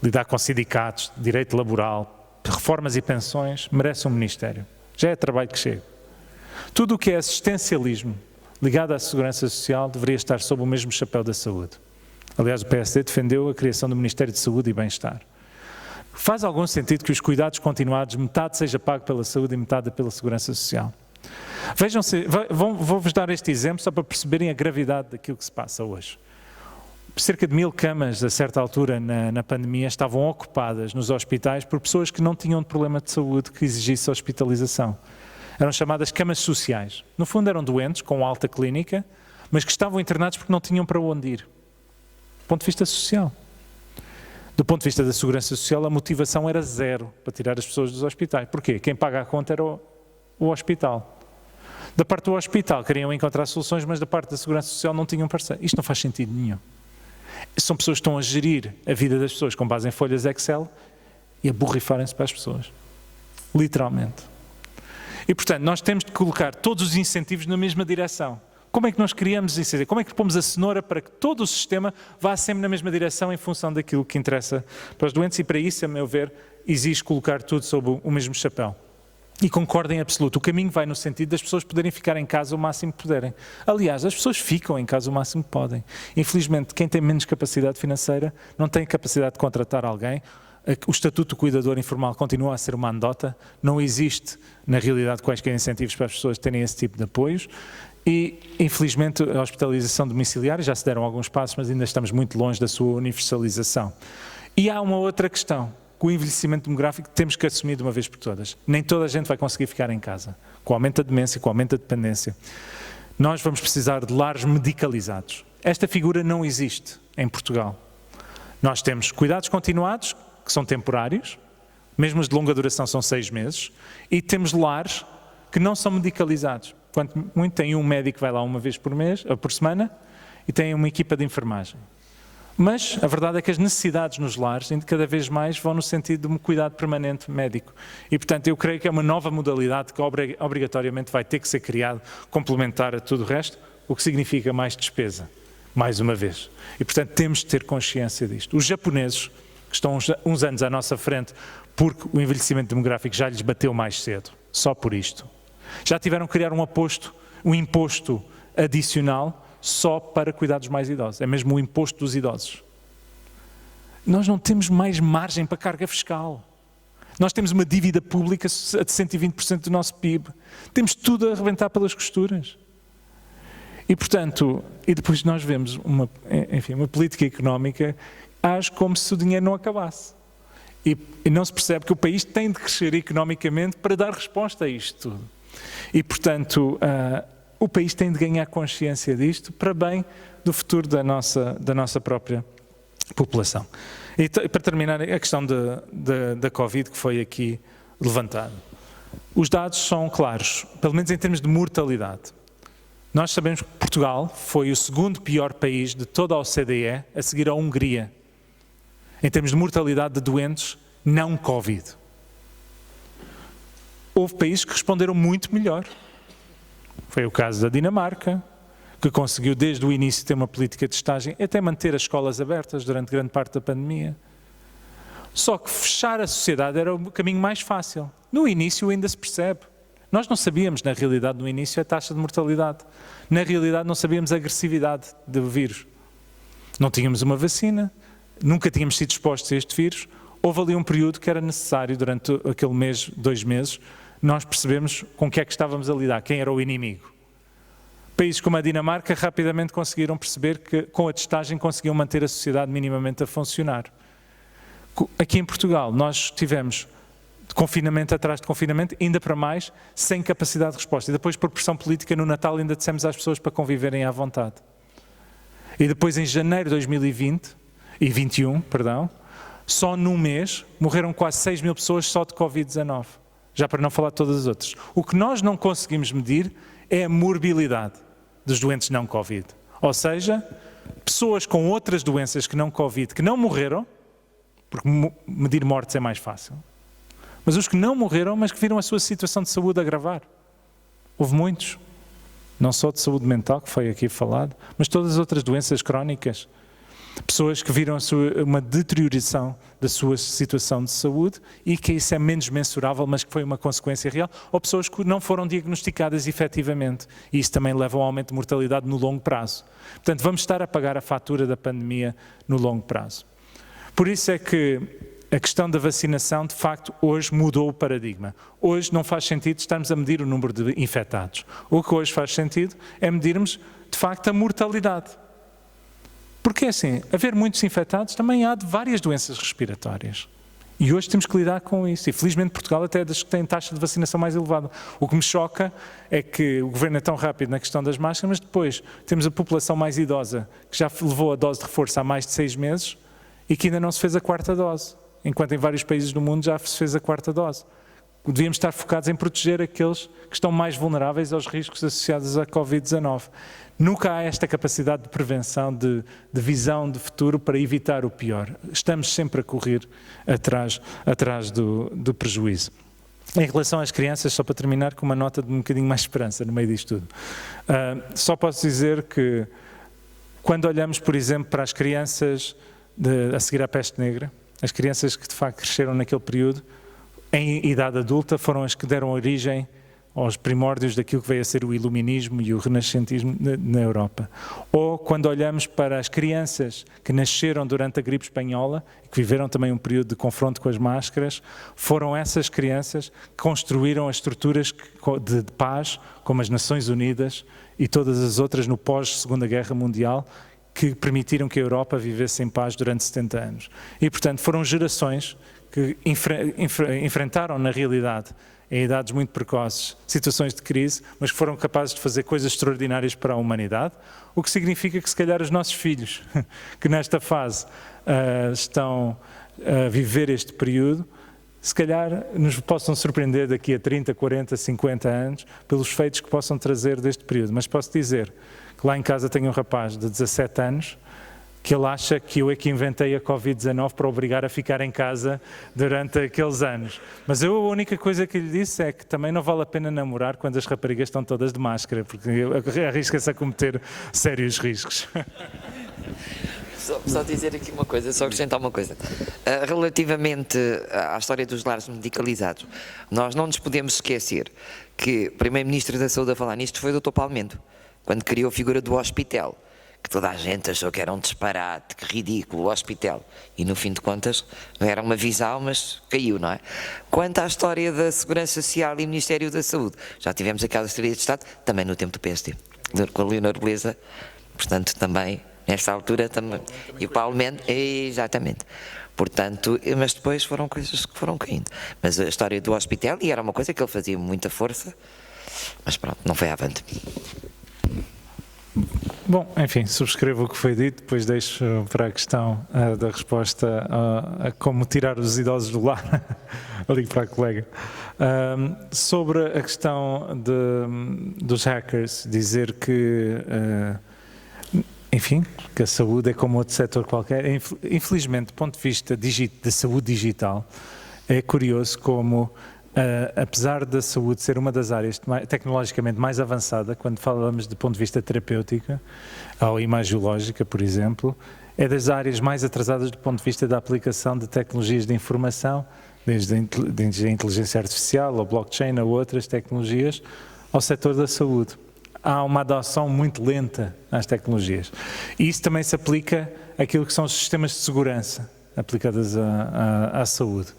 lidar com sindicatos, direito laboral, reformas e pensões, merece um Ministério. Já é trabalho que chega. Tudo o que é assistencialismo, ligado à segurança social, deveria estar sob o mesmo chapéu da saúde. Aliás, o PSD defendeu a criação do Ministério de Saúde e Bem-Estar. Faz algum sentido que os cuidados continuados, metade seja pago pela saúde e metade pela segurança social? Vejam-se, vou-vos dar este exemplo só para perceberem a gravidade daquilo que se passa hoje. Cerca de 1000 camas, a certa altura na pandemia, estavam ocupadas nos hospitais por pessoas que não tinham problema de saúde que exigisse hospitalização. Eram chamadas camas sociais. No fundo eram doentes com alta clínica, mas que estavam internados porque não tinham para onde ir. Do ponto de vista social. Do ponto de vista da segurança social, a motivação era 0 para tirar as pessoas dos hospitais. Porquê? Quem paga a conta era o hospital. Da parte do hospital queriam encontrar soluções, mas da parte da segurança social não tinham parceiro. Isto não faz sentido nenhum. São pessoas que estão a gerir a vida das pessoas com base em folhas Excel e a borrifarem-se para as pessoas. Literalmente. E, portanto, nós temos de colocar todos os incentivos na mesma direção. Como é que nós criamos isso? Como é que pomos a cenoura para que todo o sistema vá sempre na mesma direção em função daquilo que interessa para os doentes? E para isso, a meu ver, exige colocar tudo sob o mesmo chapéu. E concordo em absoluto. O caminho vai no sentido das pessoas poderem ficar em casa o máximo que puderem. Aliás, as pessoas ficam em casa o máximo que podem. Infelizmente, quem tem menos capacidade financeira não tem capacidade de contratar alguém. O Estatuto do Cuidador Informal continua a ser uma anedota, não existe, na realidade, quaisquer incentivos para as pessoas terem esse tipo de apoios e, infelizmente, a hospitalização domiciliária, já se deram alguns passos, mas ainda estamos muito longe da sua universalização. E há uma outra questão, com o envelhecimento demográfico temos que assumir de uma vez por todas. Nem toda a gente vai conseguir ficar em casa, com o aumento da demência, com o aumento da dependência. Nós vamos precisar de lares medicalizados. Esta figura não existe em Portugal. Nós temos cuidados continuados, que são temporários, mesmo os de longa duração são 6 meses, e temos lares que não são medicalizados. Quanto muito tem um médico que vai lá uma vez por mês, ou por semana, e têm uma equipa de enfermagem. Mas a verdade é que as necessidades nos lares cada vez mais vão no sentido de um cuidado permanente médico. E, portanto, eu creio que é uma nova modalidade que obrigatoriamente vai ter que ser criada, complementar a tudo o resto, o que significa mais despesa, mais uma vez. E, portanto, temos de ter consciência disto. Os japoneses, que estão uns anos à nossa frente, porque o envelhecimento demográfico já lhes bateu mais cedo, só por isto, já tiveram que criar um imposto adicional só para cuidar dos mais idosos. É mesmo o imposto dos idosos. Nós não temos mais margem para carga fiscal. Nós temos uma dívida pública de 120% do nosso PIB. Temos tudo a arrebentar pelas costuras. E, portanto, e depois nós vemos uma política económica age como se o dinheiro não acabasse. E não se percebe que o país tem de crescer economicamente para dar resposta a isto tudo. E, portanto, o país tem de ganhar consciência disto para bem do futuro da nossa própria população. E para terminar, a questão da Covid que foi aqui levantada. Os dados são claros, pelo menos em termos de mortalidade. Nós sabemos que Portugal foi o segundo pior país de toda a OCDE, a seguir à Hungria, em termos de mortalidade de doentes não Covid. Houve países que responderam muito melhor. Foi o caso da Dinamarca, que conseguiu desde o início ter uma política de testagem, até manter as escolas abertas durante grande parte da pandemia. Só que fechar a sociedade era o caminho mais fácil. No início ainda se percebe. Nós não sabíamos, na realidade, no início, a taxa de mortalidade. Na realidade, não sabíamos a agressividade do vírus. Não tínhamos uma vacina, nunca tínhamos sido expostos a este vírus. Houve ali um período que era necessário, durante aquele mês, 2 meses, nós percebemos com o que é que estávamos a lidar, quem era o inimigo. Países como a Dinamarca rapidamente conseguiram perceber que com a testagem conseguiam manter a sociedade minimamente a funcionar. Aqui em Portugal nós tivemos confinamento atrás de confinamento, ainda para mais, sem capacidade de resposta. E depois, por pressão política, no Natal ainda dissemos às pessoas para conviverem à vontade. E depois, em janeiro de 2021, só num mês, morreram quase 6 mil pessoas só de Covid-19. Já para não falar de todas as outras. O que nós não conseguimos medir é a morbilidade dos doentes não Covid. Ou seja, pessoas com outras doenças que não Covid, que não morreram, porque medir mortes é mais fácil, mas os que não morreram, mas que viram a sua situação de saúde agravar. Houve muitos, não só de saúde mental, que foi aqui falado, mas todas as outras doenças crónicas. Pessoas que viram uma deterioração da sua situação de saúde e que isso é menos mensurável, mas que foi uma consequência real, ou pessoas que não foram diagnosticadas efetivamente. E isso também leva a um aumento de mortalidade no longo prazo. Portanto, vamos estar a pagar a fatura da pandemia no longo prazo. Por isso é que a questão da vacinação, de facto, hoje mudou o paradigma. Hoje não faz sentido estarmos a medir o número de infectados. O que hoje faz sentido é medirmos, de facto, a mortalidade. Porque assim, haver muitos infectados também há de várias doenças respiratórias. E hoje temos que lidar com isso. E felizmente Portugal até é das que tem taxa de vacinação mais elevada. O que me choca é que o Governo é tão rápido na questão das máscaras, mas depois temos a população mais idosa que já levou a dose de reforço há mais de 6 meses e que ainda não se fez a 4ª dose. Enquanto em vários países do mundo já se fez a 4ª dose. Devíamos estar focados em proteger aqueles que estão mais vulneráveis aos riscos associados à Covid-19. Nunca há esta capacidade de prevenção, de visão de futuro para evitar o pior. Estamos sempre a correr atrás do prejuízo. Em relação às crianças, só para terminar com uma nota de um bocadinho mais de esperança no meio disto tudo. Só posso dizer que quando olhamos, por exemplo, para as crianças a seguir à peste negra, as crianças que de facto cresceram naquele período, em idade adulta, foram as que deram origem aos primórdios daquilo que veio a ser o iluminismo e o renascentismo na Europa. Ou quando olhamos para as crianças que nasceram durante a gripe espanhola e que viveram também um período de confronto com as máscaras, foram essas crianças que construíram as estruturas de paz, como as Nações Unidas e todas as outras no pós-Segunda Guerra Mundial, que permitiram que a Europa vivesse em paz durante 70 anos. E, portanto, foram gerações que enfrentaram, na realidade, em idades muito precoces, situações de crise, mas que foram capazes de fazer coisas extraordinárias para a humanidade, o que significa que, se calhar, os nossos filhos, que nesta fase estão a viver este período, se calhar nos possam surpreender daqui a 30, 40, 50 anos pelos feitos que possam trazer deste período. Mas posso dizer que lá em casa tenho um rapaz de 17 anos que ele acha que eu é que inventei a Covid-19 para obrigar a ficar em casa durante aqueles anos. Mas eu a única coisa que lhe disse é que também não vale a pena namorar quando as raparigas estão todas de máscara, porque arrisca-se a cometer sérios riscos. Só dizer aqui uma coisa, só acrescentar uma coisa. Relativamente à história dos lares medicalizados, nós não nos podemos esquecer que o primeiro-ministro da Saúde a falar nisto foi o Dr. Palmento, quando criou a figura do hospital, que toda a gente achou que era um disparate, que ridículo, o hospital. E no fim de contas, era uma visão, mas caiu, não é? Quanto à história da Segurança Social e Ministério da Saúde, já tivemos aquela Secretaria de Estado, também no tempo do PSD, com a Leonor Beleza, portanto também... Nesta altura também, e o Paulo Mendes, exatamente. Portanto, mas depois foram coisas que foram caindo. Mas a história do hospital, e era uma coisa que ele fazia muita força, mas pronto, não foi avante. Bom, enfim, subscrevo o que foi dito, depois deixo para a questão da resposta a como tirar os idosos do lar, eu ligo para a colega. Sobre a questão dos hackers, dizer que... enfim, que a saúde é como outro setor qualquer. Infelizmente, do ponto de vista da saúde digital, é curioso como, apesar da saúde ser uma das áreas tecnologicamente mais avançada, quando falamos do ponto de vista terapêutico, ou imagiológica, por exemplo, é das áreas mais atrasadas do ponto de vista da aplicação de tecnologias de informação, desde a inteligência artificial, ou blockchain, ou outras tecnologias, ao setor da saúde. Há uma adoção muito lenta às tecnologias. E isso também se aplica àquilo que são os sistemas de segurança aplicados à saúde.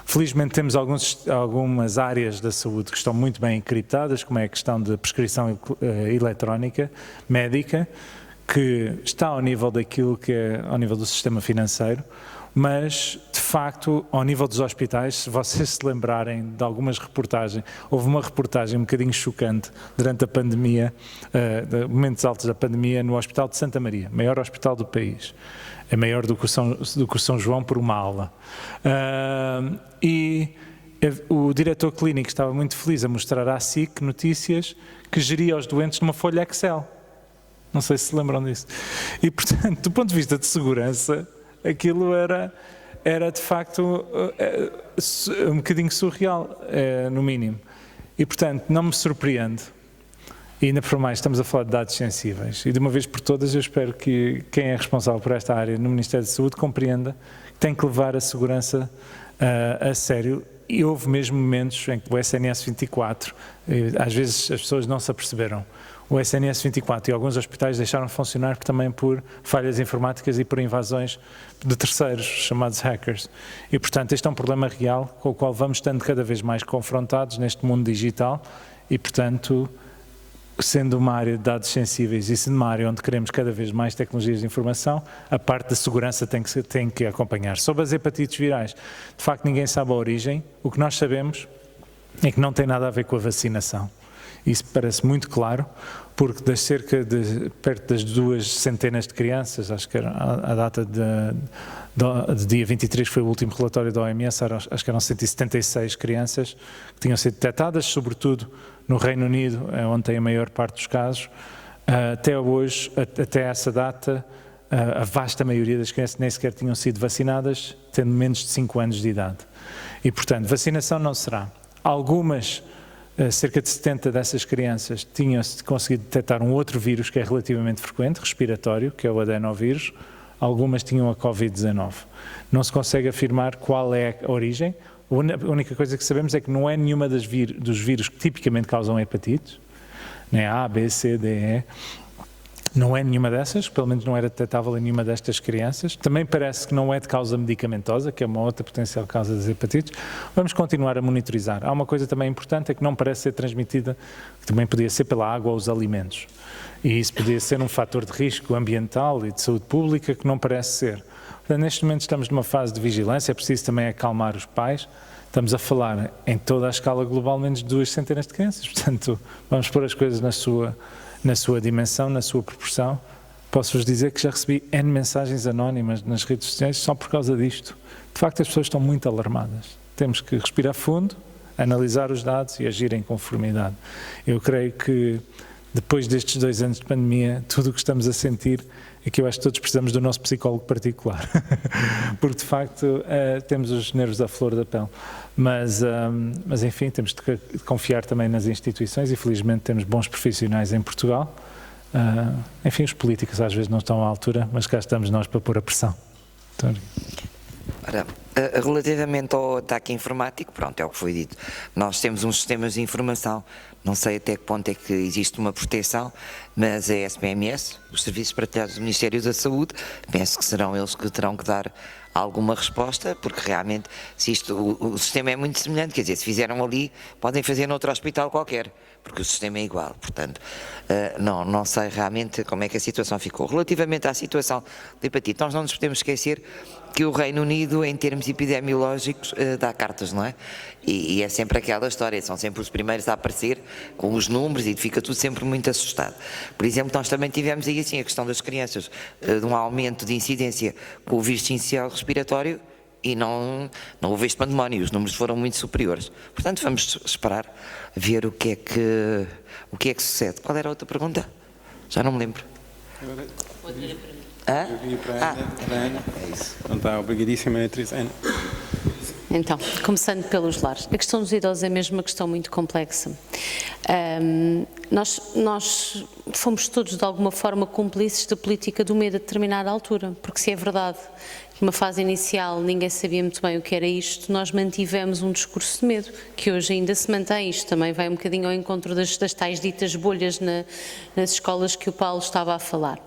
Felizmente temos algumas áreas da saúde que estão muito bem encriptadas, como é a questão da prescrição eletrónica médica, que está ao nível daquilo que é ao nível do sistema financeiro, mas, de facto, ao nível dos hospitais, se vocês se lembrarem de algumas reportagens, houve uma reportagem um bocadinho chocante durante a pandemia, momentos altos da pandemia, no Hospital de Santa Maria, maior hospital do país. É maior do que o São João por uma ala. E o diretor clínico estava muito feliz a mostrar à SIC notícias que geria os doentes numa folha Excel. Não sei se se lembram disso. E, portanto, do ponto de vista de segurança, aquilo era de facto um bocadinho surreal, no mínimo. E, portanto, não me surpreende. E ainda por mais, estamos a falar de dados sensíveis. E de uma vez por todas, eu espero que quem é responsável por esta área no Ministério da Saúde compreenda que tem que levar a segurança a sério. E houve mesmo momentos em que o SNS 24, às vezes as pessoas não se aperceberam, o SNS 24 e alguns hospitais deixaram de funcionar também por falhas informáticas e por invasões de terceiros, chamados hackers. E, portanto, este é um problema real com o qual vamos estando cada vez mais confrontados neste mundo digital e, portanto, sendo uma área de dados sensíveis e sendo uma área onde queremos cada vez mais tecnologias de informação, a parte da segurança tem que acompanhar. Sobre as hepatites virais, de facto ninguém sabe a origem. O que nós sabemos é que não tem nada a ver com a vacinação. Isso parece muito claro, porque das perto das 200 de crianças, acho que era a data de dia 23 foi o último relatório da OMS, acho que eram 176 crianças que tinham sido detectadas, sobretudo no Reino Unido, onde tem a maior parte dos casos. Até hoje, até essa data, a vasta maioria das crianças nem sequer tinham sido vacinadas, tendo menos de 5 anos de idade. E, portanto, vacinação não será. Algumas, cerca de 70 dessas crianças tinham-se conseguido detectar um outro vírus que é relativamente frequente, respiratório, que é o adenovírus. Algumas tinham a Covid-19. Não se consegue afirmar qual é a origem. A única coisa que sabemos é que não é nenhuma dos vírus que tipicamente causam hepatites, nem A, B, C, D, E. Não é nenhuma dessas, pelo menos não era detectável em nenhuma destas crianças. Também parece que não é de causa medicamentosa, que é uma outra potencial causa das hepatites. Vamos continuar a monitorizar. Há uma coisa também importante, é que não parece ser transmitida, que também podia ser pela água ou os alimentos. E isso podia ser um fator de risco ambiental e de saúde pública que não parece ser. Portanto, neste momento estamos numa fase de vigilância, é preciso também acalmar os pais. Estamos a falar em toda a escala global menos de 200 de crianças, portanto, vamos pôr as coisas na sua dimensão, na sua proporção. Posso-vos dizer que já recebi N mensagens anónimas nas redes sociais só por causa disto. De facto, as pessoas estão muito alarmadas. Temos que respirar fundo, analisar os dados e agir em conformidade. Eu creio que depois destes 2 anos de pandemia, tudo o que estamos a sentir é que eu acho que todos precisamos do nosso psicólogo particular, porque de facto temos os nervos à flor da pele. Mas enfim, temos de confiar também nas instituições e felizmente temos bons profissionais em Portugal. Enfim, os políticos às vezes não estão à altura, mas cá estamos nós para pôr a pressão. Então, Ora, relativamente ao ataque informático, pronto, é o que foi dito. Nós temos uns sistemas de informação, não sei até que ponto é que existe uma proteção, mas a SPMS, os Serviços Partilhados do Ministério da Saúde, penso que serão eles que terão que dar alguma resposta, porque realmente se o sistema é muito semelhante, quer dizer, se fizeram ali, podem fazer noutro hospital qualquer, porque o sistema é igual, portanto, não sei realmente como é que a situação ficou. Relativamente à situação de hepatite, nós não nos podemos esquecer que o Reino Unido, em termos epidemiológicos, dá cartas, não é? E é sempre aquela história, são sempre os primeiros a aparecer com os números e fica tudo sempre muito assustado. Por exemplo, nós também tivemos aí assim a questão das crianças, de um aumento de incidência com o vírus sincicial respiratório e não houve este pandemónio, os números foram muito superiores. Portanto, vamos esperar ver o que é que sucede. Qual era a outra pergunta? Já não me lembro. Eu vim para a Ana. É isso. Então está, obrigadíssima, Beatriz. Ana. Então, começando pelos lares. A questão dos idosos é mesmo uma questão muito complexa. Nós fomos todos, de alguma forma, cúmplices da política do medo a determinada altura, porque se é verdade que numa fase inicial ninguém sabia muito bem o que era isto, nós mantivemos um discurso de medo, que hoje ainda se mantém. Isto também vai um bocadinho ao encontro das tais ditas bolhas nas escolas que o Paulo estava a falar.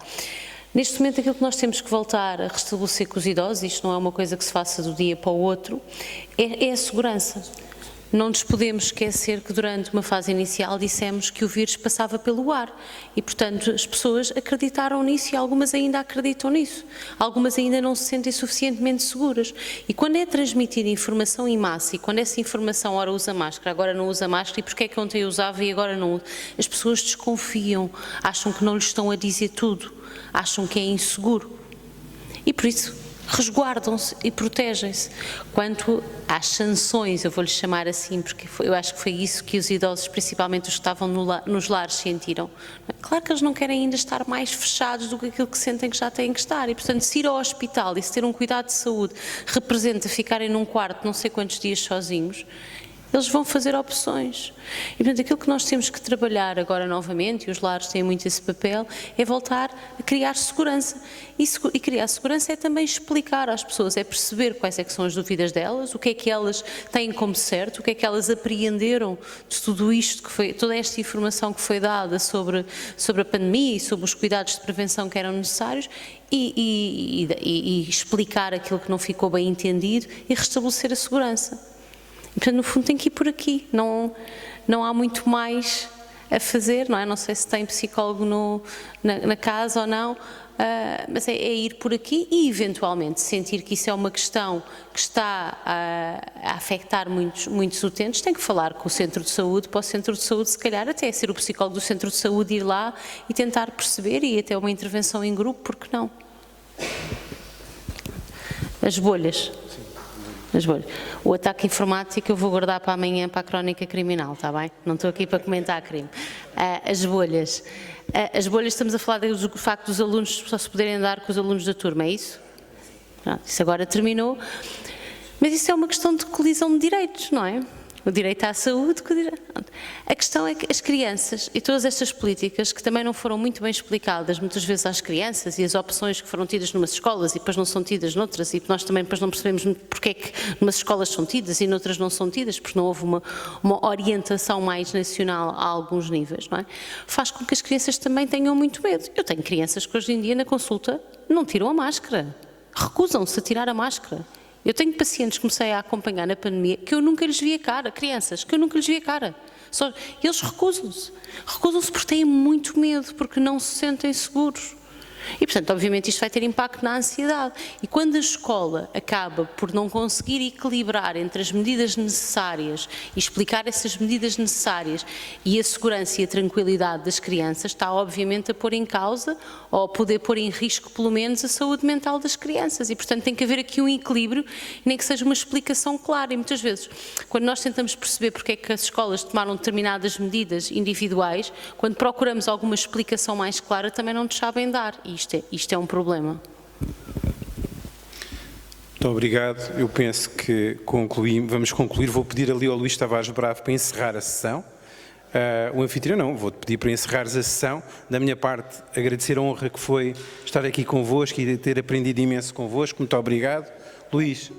Neste momento, aquilo que nós temos que voltar a restabelecer com os idosos, isto não é uma coisa que se faça do dia para o outro, é a segurança. Não nos podemos esquecer que durante uma fase inicial dissemos que o vírus passava pelo ar e, portanto, as pessoas acreditaram nisso e algumas ainda acreditam nisso. Algumas ainda não se sentem suficientemente seguras. E quando é transmitida informação em massa e quando essa informação ora usa máscara, agora não usa máscara e porque é que ontem usava e agora não usa, as pessoas desconfiam, acham que não lhes estão a dizer tudo, acham que é inseguro. E por isso resguardam-se e protegem-se. Quanto às sanções, eu vou-lhes chamar assim, porque eu acho que foi isso que os idosos, principalmente os que estavam nos lares, sentiram. Claro que eles não querem ainda estar mais fechados do que aquilo que sentem que já têm que estar. E, portanto, se ir ao hospital e se ter um cuidado de saúde representa ficarem num quarto não sei quantos dias sozinhos, eles vão fazer opções. E, portanto, aquilo que nós temos que trabalhar agora novamente, e os lares têm muito esse papel, é voltar a criar segurança. E criar segurança é também explicar às pessoas, é perceber quais é que são as dúvidas delas, o que é que elas têm como certo, o que é que elas apreenderam de tudo isto, toda esta informação que foi dada sobre a pandemia e sobre os cuidados de prevenção que eram necessários, e explicar aquilo que não ficou bem entendido e restabelecer a segurança. Portanto, no fundo tem que ir por aqui, não há muito mais a fazer, não é? Não sei se tem psicólogo na casa ou não, mas é ir por aqui e eventualmente sentir que isso é uma questão que está a afetar muitos utentes, tem que falar com o centro de saúde, para o centro de saúde se calhar até ser o psicólogo do centro de saúde ir lá e tentar perceber e até uma intervenção em grupo, porque não? As bolhas. O ataque informático eu vou guardar para amanhã para a crónica criminal, está bem? Não estou aqui para comentar crime. As bolhas. As bolhas, estamos a falar do facto dos alunos só se poderem andar com os alunos da turma, é isso? Pronto, isso agora terminou. Mas isso é uma questão de colisão de direitos, não é? O direito à saúde. A questão é que as crianças e todas estas políticas que também não foram muito bem explicadas muitas vezes às crianças e as opções que foram tidas numas escolas e depois não são tidas noutras e nós também depois não percebemos porque é que numas escolas são tidas e noutras não são tidas porque não houve uma orientação mais nacional a alguns níveis, não é? Faz com que as crianças também tenham muito medo. Eu tenho crianças que hoje em dia na consulta não tiram a máscara, recusam-se a tirar a máscara. Eu tenho pacientes que comecei a acompanhar na pandemia que eu nunca lhes vi a cara, crianças, que eu nunca lhes vi a cara. Eles recusam-se porque têm muito medo, porque não se sentem seguros. E, portanto, obviamente isto vai ter impacto na ansiedade. E quando a escola acaba por não conseguir equilibrar entre as medidas necessárias e explicar essas medidas necessárias e a segurança e a tranquilidade das crianças, está obviamente a pôr em causa, ou a poder pôr em risco pelo menos, a saúde mental das crianças. E, portanto, tem que haver aqui um equilíbrio, nem que seja uma explicação clara. E muitas vezes, quando nós tentamos perceber porque é que as escolas tomaram determinadas medidas individuais, quando procuramos alguma explicação mais clara, também não nos sabem dar. E isto é um problema. Muito obrigado. Eu penso que vamos concluir. Vou pedir ali ao Luís Tavares Bravo para encerrar a sessão. O anfitrião não, vou-te pedir para encerrares a sessão. Da minha parte, agradecer a honra que foi estar aqui convosco e ter aprendido imenso convosco. Muito obrigado. Luís.